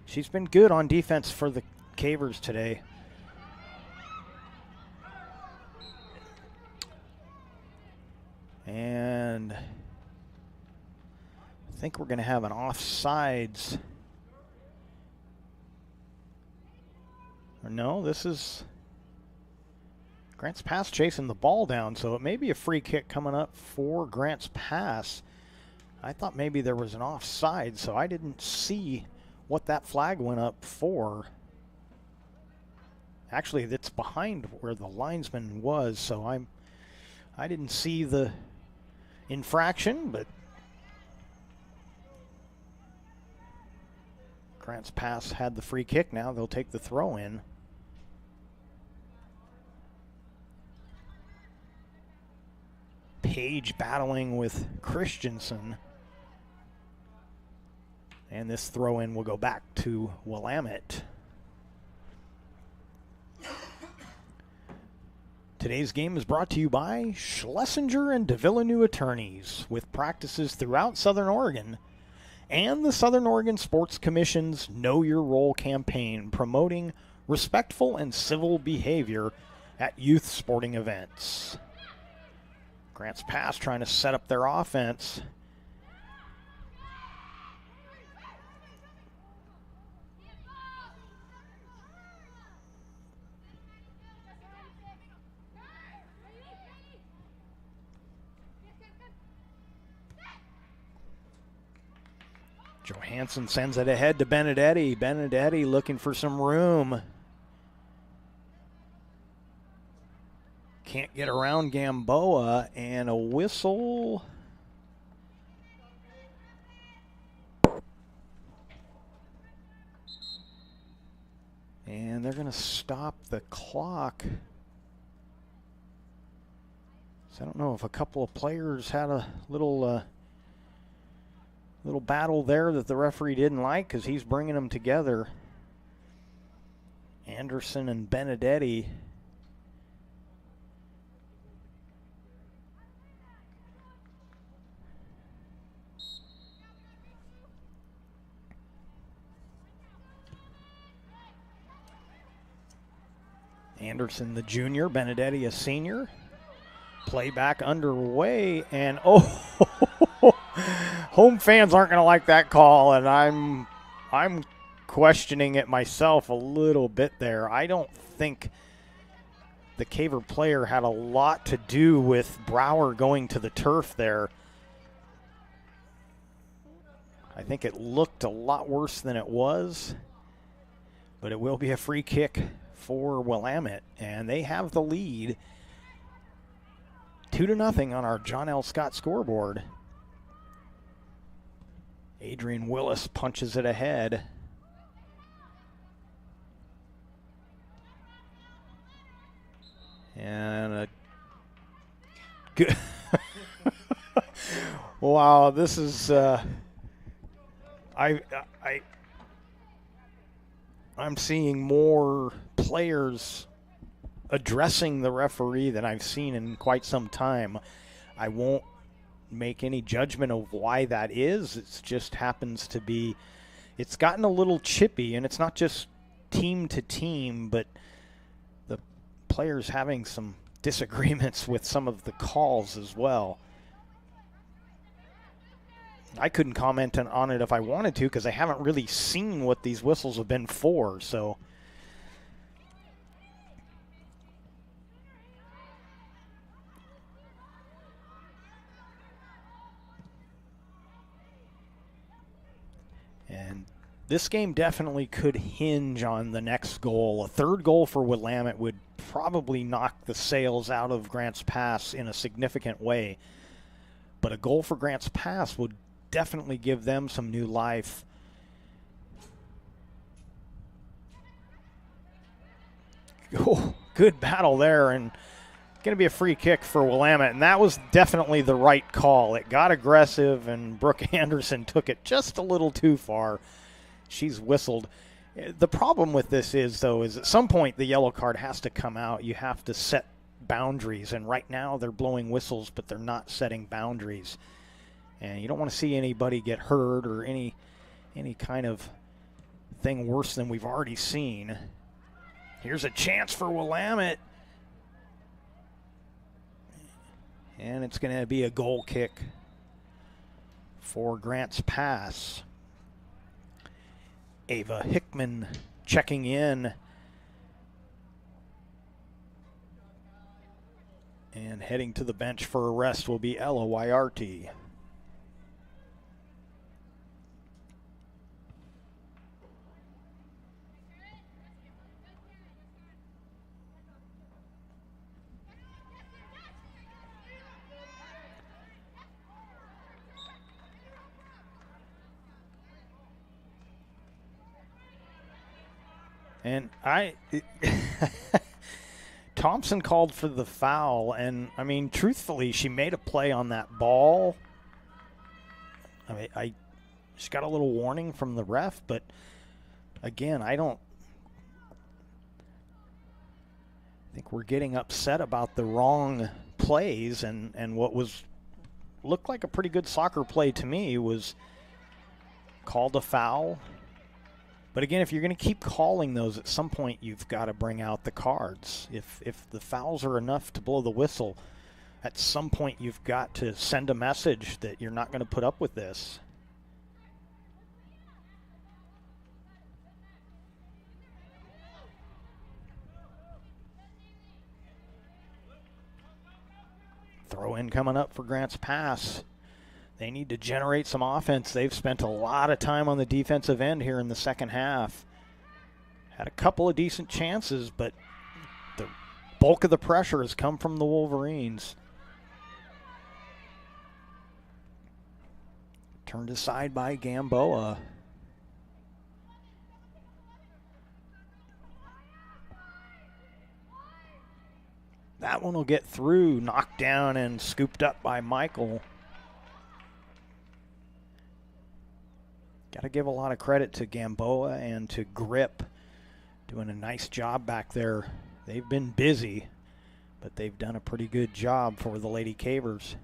She's been good on defense for the Cavers today. And I think we're going to have an offsides. Or no, this is Grants Pass chasing the ball down, so it may be a free kick coming up for Grants Pass. I thought maybe there was an offside, so I didn't see what that flag went up for. Actually, it's behind where the linesman was, so I didn't see the infraction, but Grants Pass had the free kick. Now they'll take the throw in. Page battling with Christensen. And this throw in will go back to Willamette. Today's game is brought to you by Schlesinger and DeVilleneuve Attorneys, with practices throughout Southern Oregon, and the Southern Oregon Sports Commission's Know Your Role campaign, promoting respectful and civil behavior at youth sporting events. Grants Pass trying to set up their offense. Johansson sends it ahead to Benedetti. Benedetti looking for some room. Can't get around Gamboa, and a whistle. And they're going to stop the clock. So I don't know if a couple of players had a little battle there that the referee didn't like, because he's bringing them together. Anderson and Benedetti. Anderson, the junior, Benedetti, a senior. Playback underway, and home fans aren't going to like that call, and I'm questioning it myself a little bit there. I don't think the Caver player had a lot to do with Brower going to the turf there. I think it looked a lot worse than it was, but it will be a free kick for Willamette, and they have the lead 2-0 on our John L. Scott scoreboard. Adrian Willis punches it ahead. And a good wow, this is I'm seeing more players addressing the referee than I've seen in quite some time. I won't make any judgment of why that is. It just happens to be, it's gotten a little chippy, and it's not just team to team, but the players having some disagreements with some of the calls as well. I couldn't comment on it if I wanted to because I haven't really seen what these whistles have been for. So, and this game definitely could hinge on the next goal. A third goal for Willamette would probably knock the sails out of Grants Pass in a significant way. But a goal for Grants Pass would definitely give them some new life. Oh, good battle there, and going to be a free kick for Willamette, and that was definitely the right call. It got aggressive, and Brooke Anderson took it just a little too far. She's whistled. The problem with this is, though, is at some point the yellow card has to come out. You have to set boundaries, and right now they're blowing whistles, but they're not setting boundaries. And you don't want to see anybody get hurt or any kind of thing worse than we've already seen. Here's a chance for Willamette. And it's going to be a goal kick for Grants Pass. Ava Hickman checking in. And heading to the bench for a rest will be Ella Wyarty. And Thompson called for the foul, and I mean, truthfully, she made a play on that ball. I mean, she got a little warning from the ref, but again, I think we're getting upset about the wrong plays, and what looked like a pretty good soccer play to me was called a foul. But again, if you're going to keep calling those, at some point you've got to bring out the cards. If the fouls are enough to blow the whistle, at some point you've got to send a message that you're not going to put up with this. Throw in coming up for Grants Pass. They need to generate some offense. They've spent a lot of time on the defensive end here in the second half. Had a couple of decent chances, but the bulk of the pressure has come from the Wolverines. Turned aside by Gamboa. That one will get through, knocked down and scooped up by Michael. Got to give a lot of credit to Gamboa and to Grip, doing a nice job back there. They've been busy, but they've done a pretty good job for the Lady Cavers.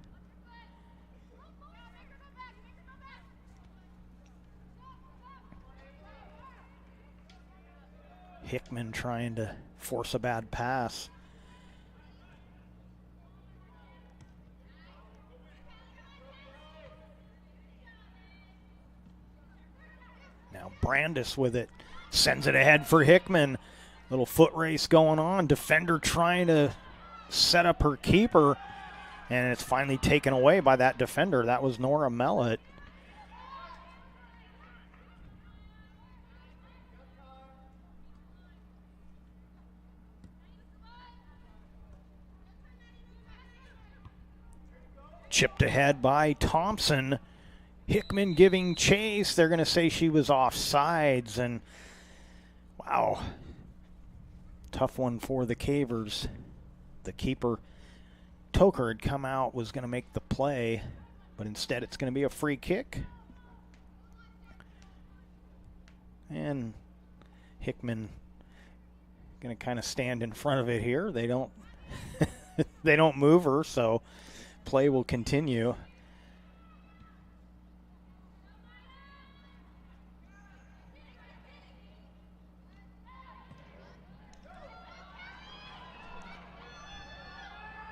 Hickman trying to force a bad pass. Now Brandis with it, sends it ahead for Hickman. Little foot race going on. Defender trying to set up her keeper, and it's finally taken away by that defender. That was Nora Mellett. Chipped ahead by Thompson. Hickman giving chase. They're going to say she was offsides, and wow, tough one for the Cavers. The keeper, Toker, had come out, was going to make the play, but instead it's going to be a free kick. And Hickman going to kind of stand in front of it here. They don't they don't move her, so play will continue.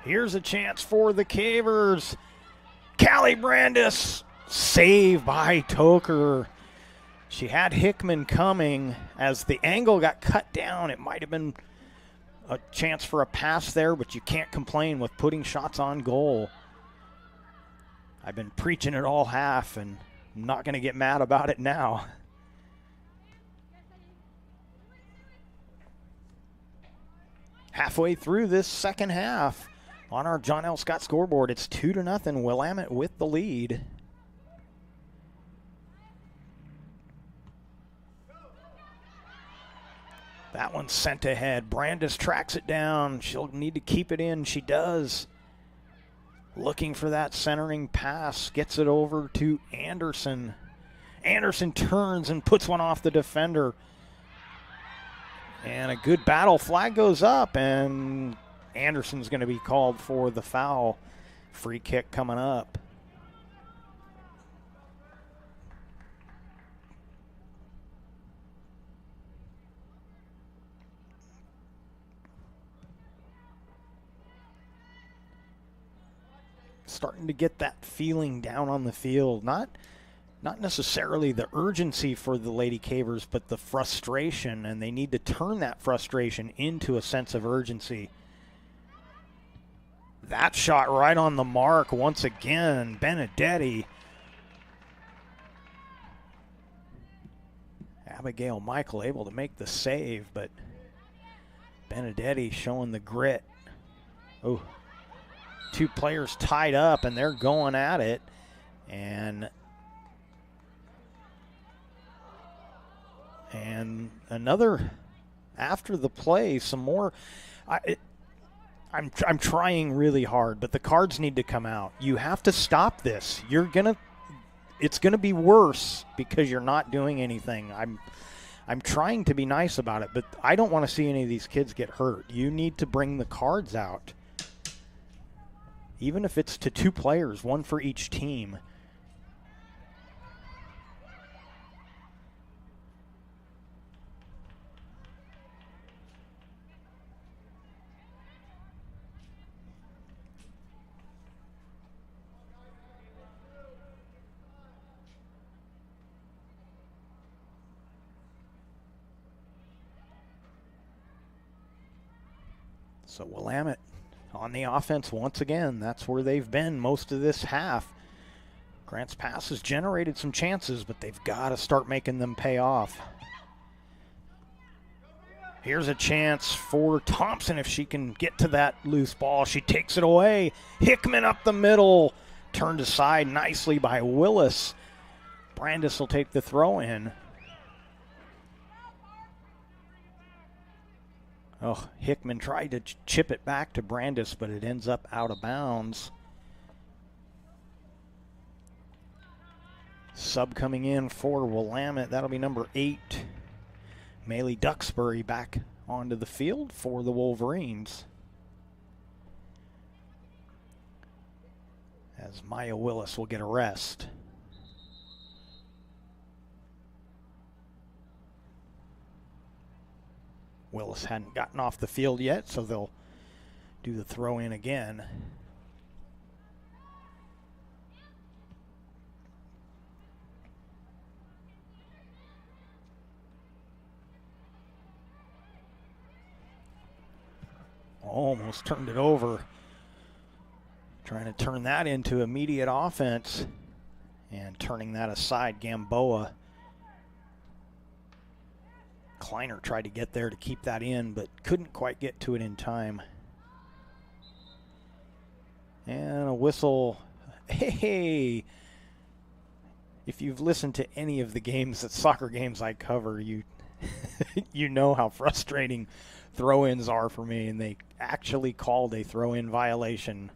Here's a chance for the Cavers. Callie Brandis Save by Toker. She had Hickman coming. As the angle got cut down, it might have been a chance for a pass there, but you can't complain with putting shots on goal. I've been preaching it all half, and I'm not going to get mad about it now. Halfway through this second half, on our John L. Scott scoreboard, it's 2-0, Willamette with the lead. That one's sent ahead. Brandis tracks it down. She'll need to keep it in. She does. Looking for that centering pass. Gets it over to Anderson. Anderson turns and puts one off the defender. And a good battle. Flag goes up, and Anderson's going to be called for the foul. Free kick coming up. Starting to get that feeling down on the field. Not necessarily the urgency for the Lady Cavers, but the frustration, and they need to turn that frustration into a sense of urgency. That shot right on the mark once again. Benedetti. Abigail Michael able to make the save, but Benedetti showing the grit. Oh. Two players tied up, and they're going at it. And another after the play, some more. I'm trying really hard, but the cards need to come out. You have to stop this. It's gonna be worse because you're not doing anything. I'm trying to be nice about it, but I don't want to see any of these kids get hurt. You need to bring the cards out. Even if it's to two players, one for each team. So Willamette on the offense once again. That's where they've been most of this half. Grants Pass has generated some chances, but they've got to start making them pay off. Here's a chance for Thompson if she can get to that loose ball. She takes it away. Hickman up the middle. Turned aside nicely by Willis. Brandis will take the throw in. Oh, Hickman tried to chip it back to Brandis, but it ends up out of bounds. Sub coming in for Willamette. That'll be number 8. Maylee Duxbury back onto the field for the Wolverines. As Maya Willis will get a rest. Willis hadn't gotten off the field yet, so they'll do the throw in again. Almost turned it over. Trying to turn that into immediate offense and turning that aside. Gamboa. Kleiner tried to get there to keep that in, but couldn't quite get to it in time. And a whistle. Hey! If you've listened to any of the games, soccer games I cover, you you know how frustrating throw-ins are for me, and they actually called a throw-in violation.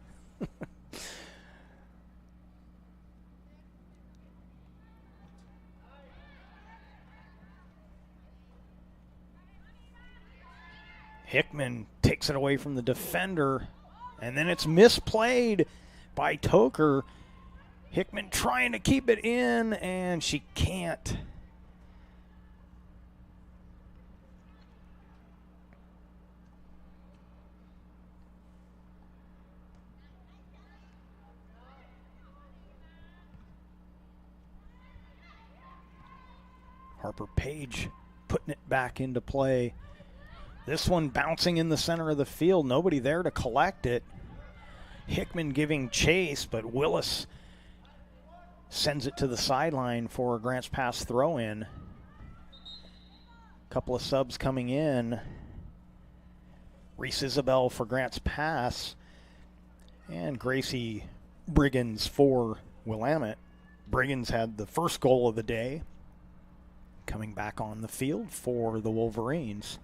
Hickman takes it away from the defender, and then it's misplayed by Toker. Hickman trying to keep it in, and she can't. Harper Page putting it back into play. This one bouncing in the center of the field. Nobody there to collect it. Hickman giving chase, but Willis sends it to the sideline for a Grants Pass throw-in. Couple of subs coming in. Reese Isabel for Grants Pass. And Gracie Briggins for Willamette. Briggins had the first goal of the day, coming back on the field for the Wolverines.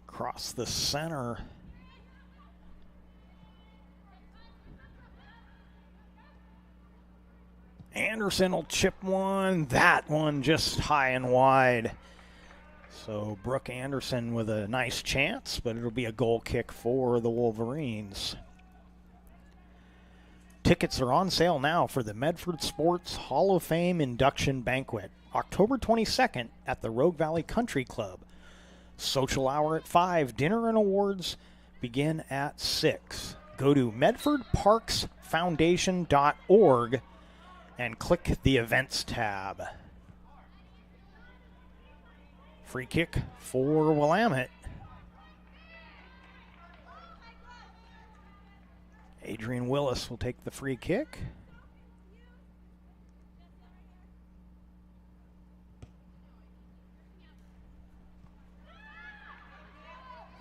Across the center. Anderson will chip one. That one just high and wide. So Brooke Anderson with a nice chance, but it'll be a goal kick for the Wolverines. Tickets are on sale now for the Medford Sports Hall of Fame Induction Banquet, October 22nd at the Rogue Valley Country Club. Social hour at 5. Dinner and awards begin at 6. Go to medfordparksfoundation.org and click the events tab. Free kick for Willamette. Adrian Willis will take the free kick.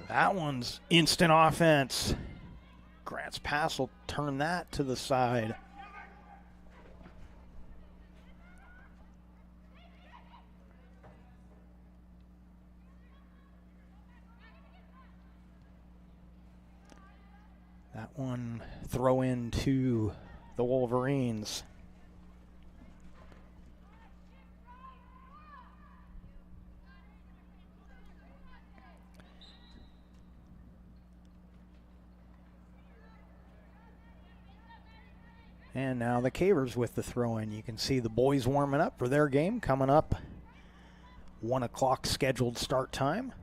That one's instant offense. Grants Pass will turn that to the side. That one throw in to the Wolverines. And now the Cavers with the throw-in. You can see the boys warming up for their game coming up. 1 o'clock scheduled start time.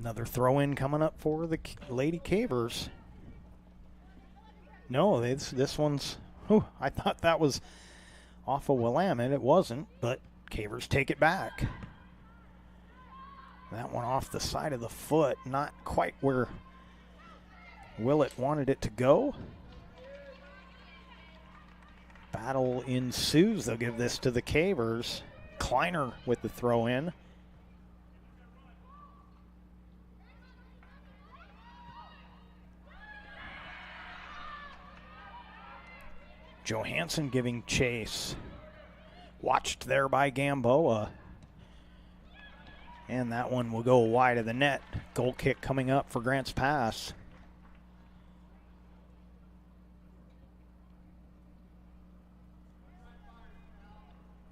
Another throw-in coming up for the Lady Cavers. No, this one's... I thought that was off of Willamette. It wasn't, but Cavers take it back. That one off the side of the foot. Not quite where Willett wanted it to go. Battle ensues. They'll give this to the Cavers. Kleiner with the throw-in. Johansson giving chase. Watched there by Gamboa. And that one will go wide of the net. Goal kick coming up for Grants Pass.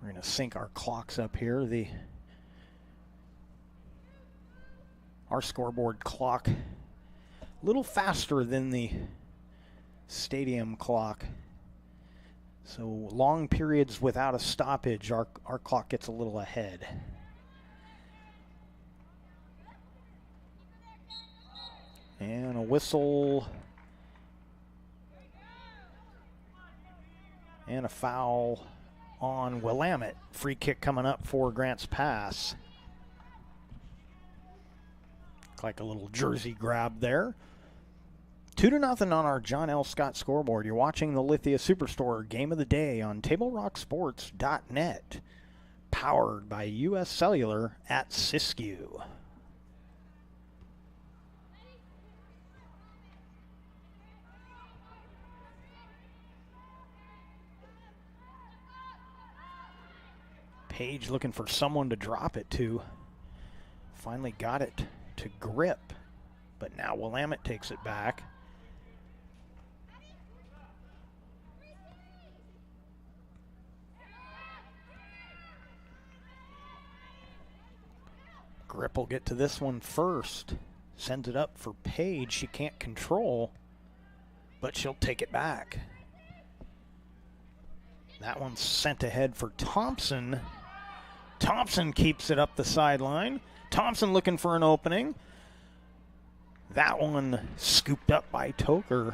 We're going to sync our clocks up here. Our scoreboard clock a little faster than the stadium clock. So long periods without a stoppage, our clock gets a little ahead. And a whistle. And a foul on Willamette. Free kick coming up for Grants Pass. Looked like a little jersey grab there. 2-0 on our John L. Scott scoreboard. You're watching the Lithia Superstore Game of the Day on TableRockSports.net. Powered by U.S. Cellular at Siskiyou. Page looking for someone to drop it to. Finally got it to grip. But now Willamette takes it back. Grip will get to this one first. Sends it up for Page. She can't control, but she'll take it back. That one's sent ahead for Thompson. Thompson keeps it up the sideline. Thompson looking for an opening. That one scooped up by Toker.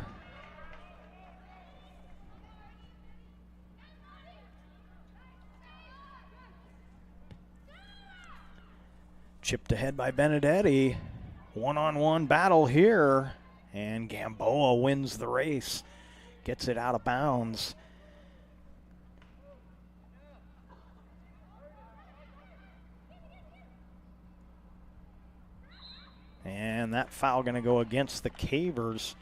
Chipped ahead by Benedetti. One-on-one battle here, and Gamboa wins the race. Gets it out of bounds. And that foul going to go against the Cavers.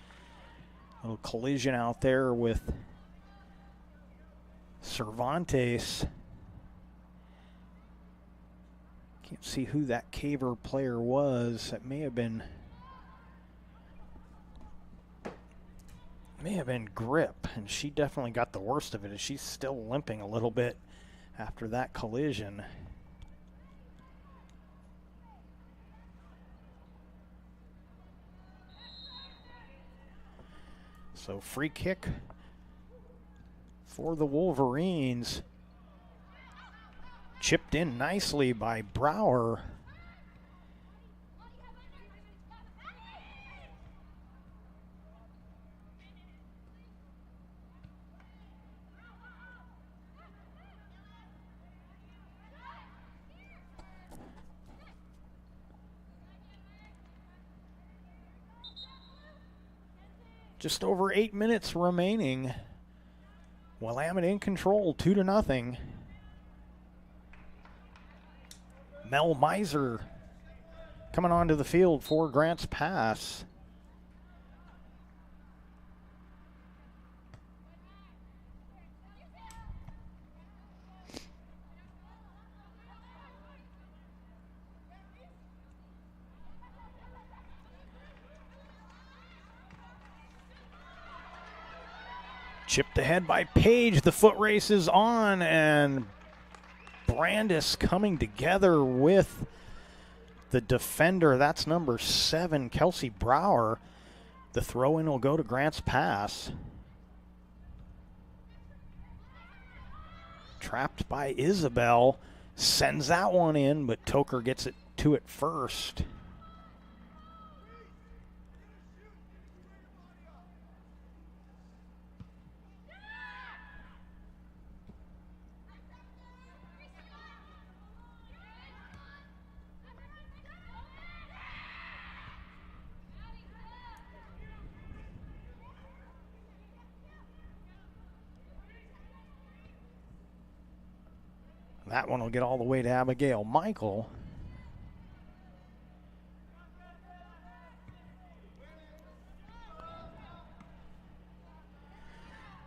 A little collision out there with Cervantes. Can't see who that Caver player was. It may have been Grip, and she definitely got the worst of it as she's still limping a little bit after that collision. So free kick for the Wolverines. Chipped in nicely by Brower. Just over 8 minutes remaining. Willamette in control, 2-0. Mel Miser coming onto the field for Grants Pass. Chipped ahead by Page. The foot race is on, and Brandis coming together with the defender. That's number 7, Kelsey Brower. The throw-in will go to Grants Pass. Trapped by Isabel. Sends that one in, but Toker gets it to it first. That one will get all the way to Abigail Michael.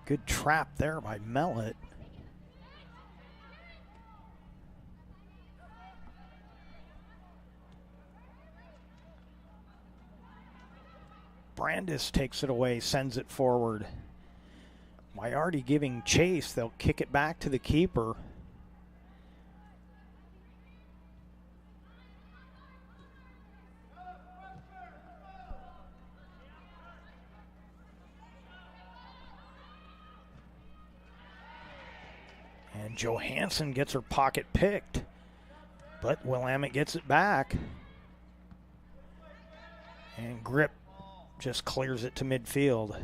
Good trap there by Mellett. Brandis takes it away, sends it forward. Maiardi giving chase. They'll kick it back to the keeper. And Johansson gets her pocket picked, but Willamette gets it back. And Grip just clears it to midfield.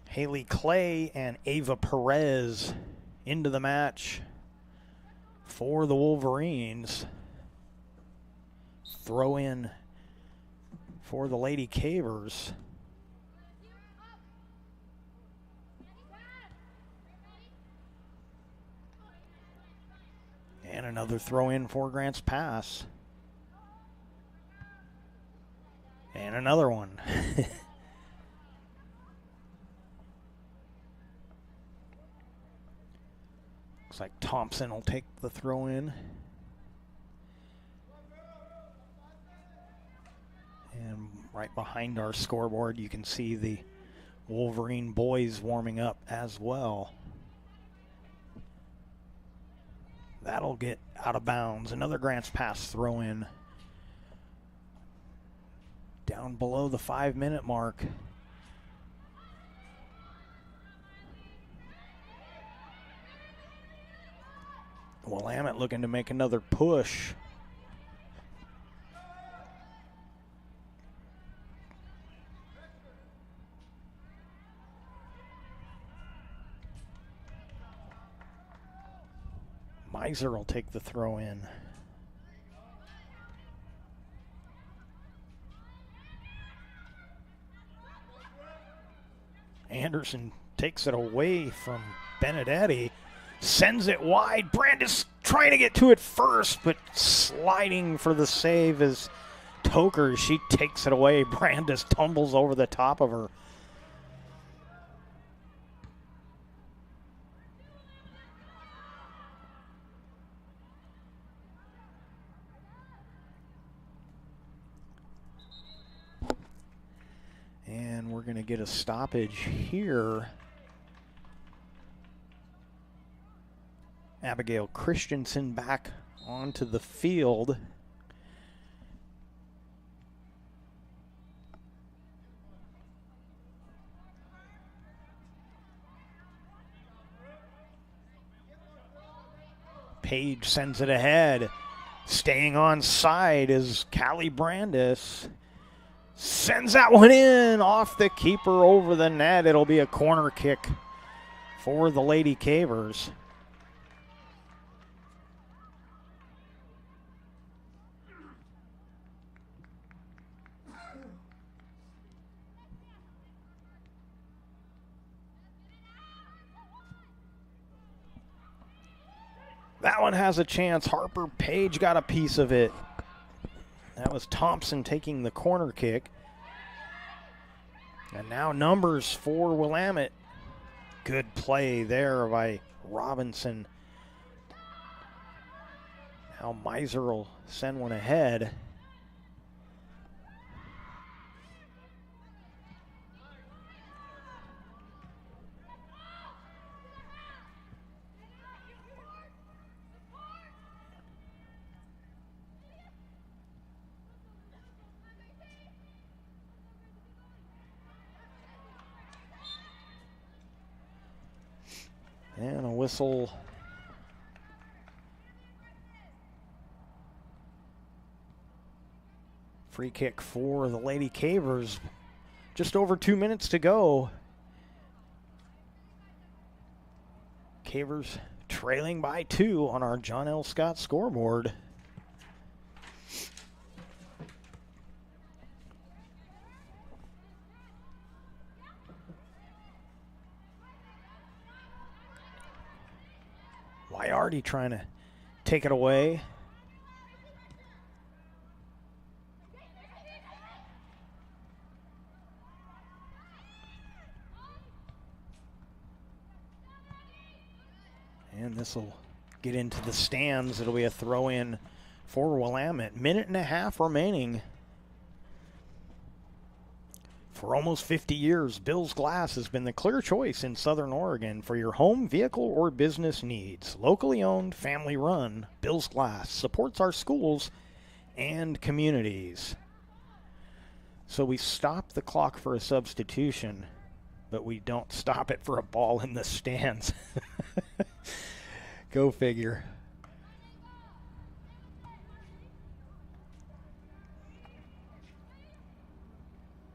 Haley Clay and Ava Perez into the match for the Wolverines. Throw in for the Lady Cavers. And another throw in for Grants Pass. And And another one. Looks like Thompson will take the throw in. And right behind our scoreboard, you can see the Wolverine boys warming up as well. That'll get out of bounds. Another Grants Pass throw in. Down below the 5-minute mark. Willamette looking to make another push. Miser will take the throw in. Anderson takes it away from Benedetti, sends it wide. Brandis trying to get to it first, but sliding for the save is Toker. She takes it away. Brandis tumbles over the top of her. And we're going to get a stoppage here. Abigail Christensen back onto the field. Page sends it ahead. Staying on side is Callie Brandis. Sends that one in off the keeper over the net. It'll be a corner kick for the Lady Cavers. That one has a chance. Harper Page got a piece of it. That was Thompson taking the corner kick. And now numbers for Willamette. Good play there by Robinson. Now Miser will send one ahead. And a whistle. Free kick for the Lady Cavers. Just over 2 minutes to go. Cavers trailing by 2 on our John L. Scott scoreboard. Wyardi trying to take it away. And this will get into the stands. It'll be a throw in for Willamette. 1.5 minutes remaining. For almost 50 years, Bill's Glass has been the clear choice in Southern Oregon for your home, vehicle, or business needs. Locally owned, family run, Bill's Glass supports our schools and communities. So we stop the clock for a substitution, but we don't stop it for a ball in the stands. Go figure.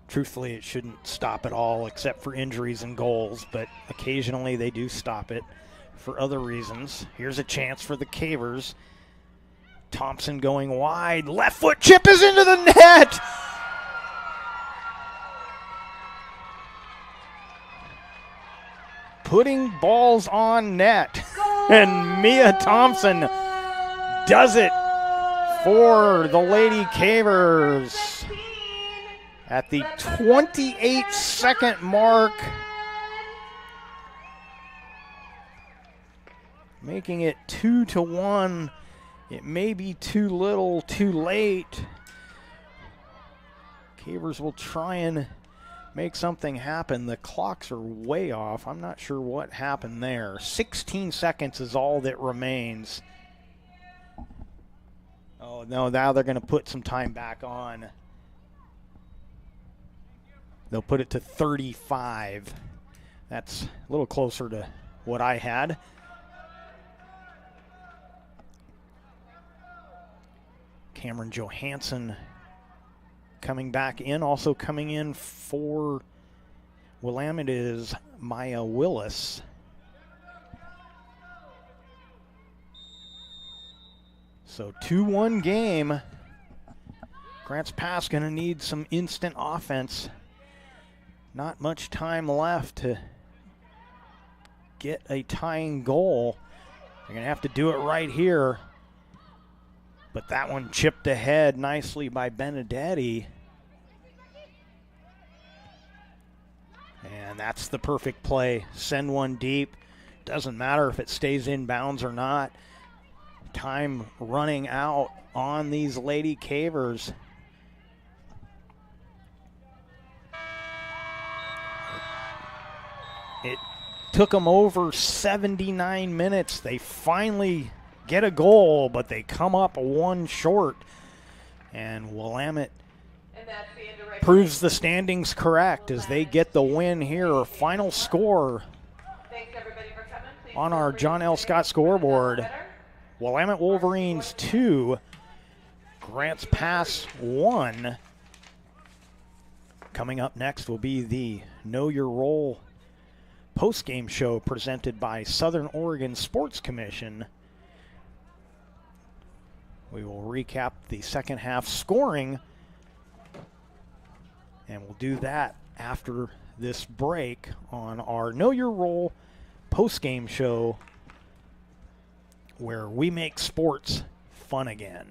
Truthfully, it shouldn't stop at all except for injuries and goals, but occasionally they do stop it for other reasons. Here's a chance for the Cavers. Thompson going wide. Left foot chip is into the net! Putting balls on net. And Mia Thompson does it for the Lady Cavers. At the 28-second mark, making it 2-1. It may be too little, too late. Cavers will try and make something happen. The clocks are way off. I'm not sure what happened there. 16 seconds is all that remains. Oh, no, now they're going to put some time back on. They'll put it to 35. That's a little closer to what I had. Cameron Johansson coming back in. Also coming in for Willamette is Maya Willis. So 2-1 game. Grants Pass going to need some instant offense. Not much time left to get a tying goal. They're going to have to do it right here. But that one chipped ahead nicely by Benedetti. And that's the perfect play. Send one deep. Doesn't matter if it stays inbounds or not. Time running out on these Lady Cavers. It took them over 79 minutes. They finally get a goal, but they come up one short. And Willamette proves the standings correct as they get the win here. Final score on our John L. Scott scoreboard. Willamette Wolverines 2, Grants Pass 1. Coming up next will be the Know Your Role post-game show presented by Southern Oregon Sports Commission. We will recap the second half scoring, and we'll do that after this break on our Know Your Role post-game show, where we make sports fun again.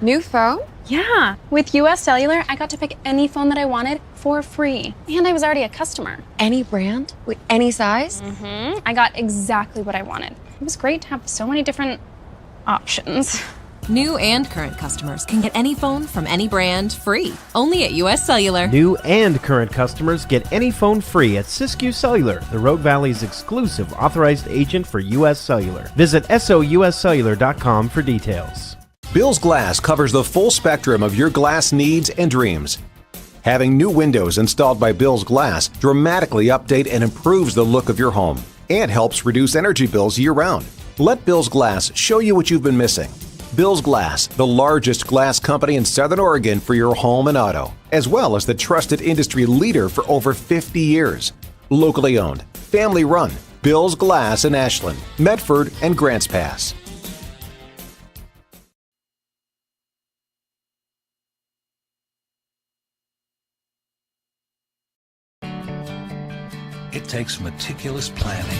New phone? Yeah. With US Cellular, I got to pick any phone that I wanted for free. And I was already a customer. Any brand? With any size? Mm-hmm. I got exactly what I wanted. It was great to have so many different options. New and current customers can get any phone from any brand free, only at US Cellular. New and current customers get any phone free at Siskiyou Cellular, the Rogue Valley's exclusive authorized agent for US Cellular. Visit souscellular.com for details. Bill's Glass covers the full spectrum of your glass needs and dreams. Having new windows installed by Bill's Glass dramatically update and improves the look of your home and helps reduce energy bills year-round. Let Bill's Glass show you what you've been missing. Bill's Glass, the largest glass company in Southern Oregon for your home and auto, as well as the trusted industry leader for over 50 years. Locally owned, family run, Bill's Glass in Ashland, Medford, and Grants Pass. It takes meticulous planning,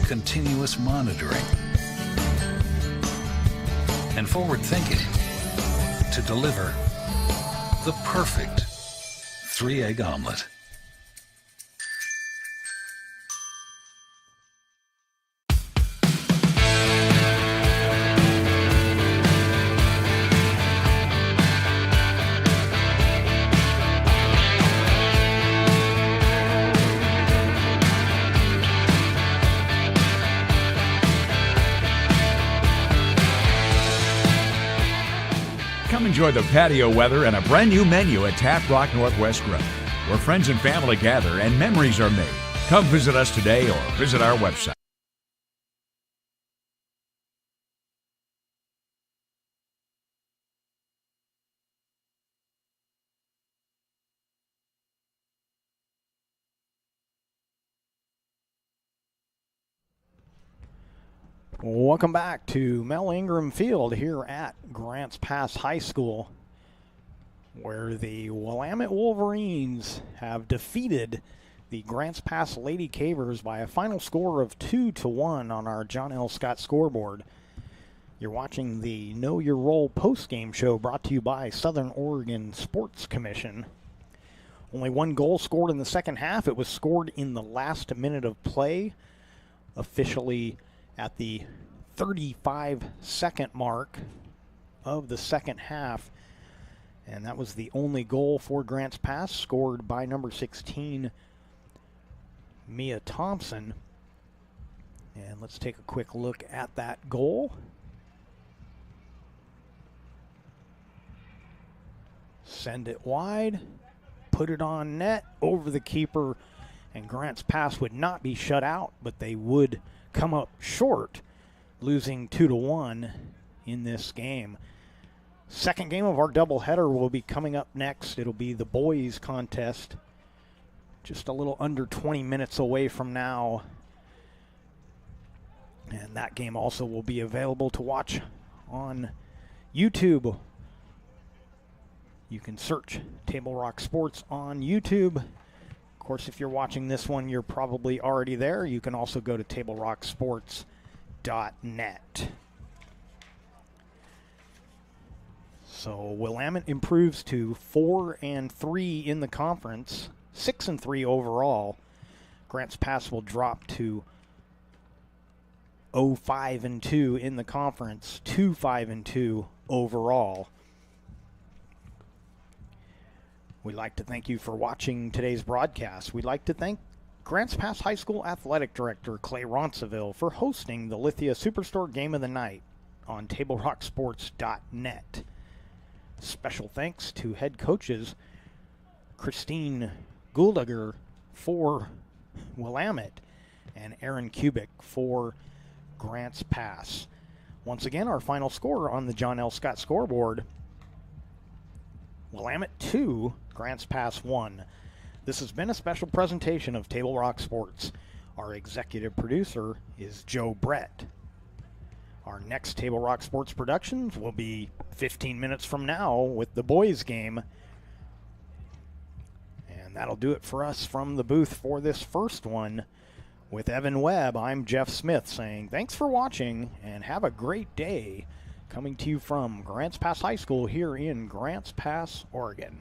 continuous monitoring, and forward thinking to deliver the perfect 3-egg omelet. enjoy the patio weather and a brand new menu at Tap Rock Northwest Grill, where friends and family gather and memories are made. Come visit us today or visit our website. Welcome back to Mel Ingram Field here at Grants Pass High School, where the Willamette Wolverines have defeated the Grants Pass Lady Cavers by a final score of 2-1 on our John L. Scott scoreboard. You're watching the Know Your Role postgame show brought to you by Southern Oregon Sports Commission. Only one goal scored in the second half. It was scored in the last minute of play, officially at the 35-second mark of the second half. And that was the only goal for Grants Pass, scored by number 16, Mia Thompson. And let's take a quick look at that goal. Send it wide, put it on net, over the keeper, and Grants Pass would not be shut out, but they would come up short, losing 2-1 in this game. Second game of our doubleheader will be coming up next. It'll be the boys contest, just a little under 20 minutes away from now. And that game also will be available to watch on YouTube. You can search Table Rock Sports on YouTube. Of course, if you're watching this one, you're probably already there. You can also go to tablerocksports.net. So Willamette improves to 4-3 in the conference, 6-3 overall. Grants Pass will drop to 0-5-2 in the conference, 2-5-2 overall. We'd like to thank you for watching today's broadcast. We'd like to thank Grants Pass High School Athletic Director Clay Ronceville for hosting the Lithia Superstore Game of the Night on TableRockSports.net. Special thanks to head coaches Christine Gouldager for Willamette and Aaron Kubik for Grants Pass. Once again, our final score on the John L. Scott scoreboard: Willamette 2, Grants Pass 1. This has been a special presentation of Table Rock Sports. Our executive producer is Joe Brett. Our next Table Rock Sports Productions will be 15 minutes from now with the boys game. And that'll do it for us from the booth for this first one. With Evan Webb, I'm Jeff Smith saying thanks for watching and have a great day. Coming to you from Grants Pass High School here in Grants Pass, Oregon.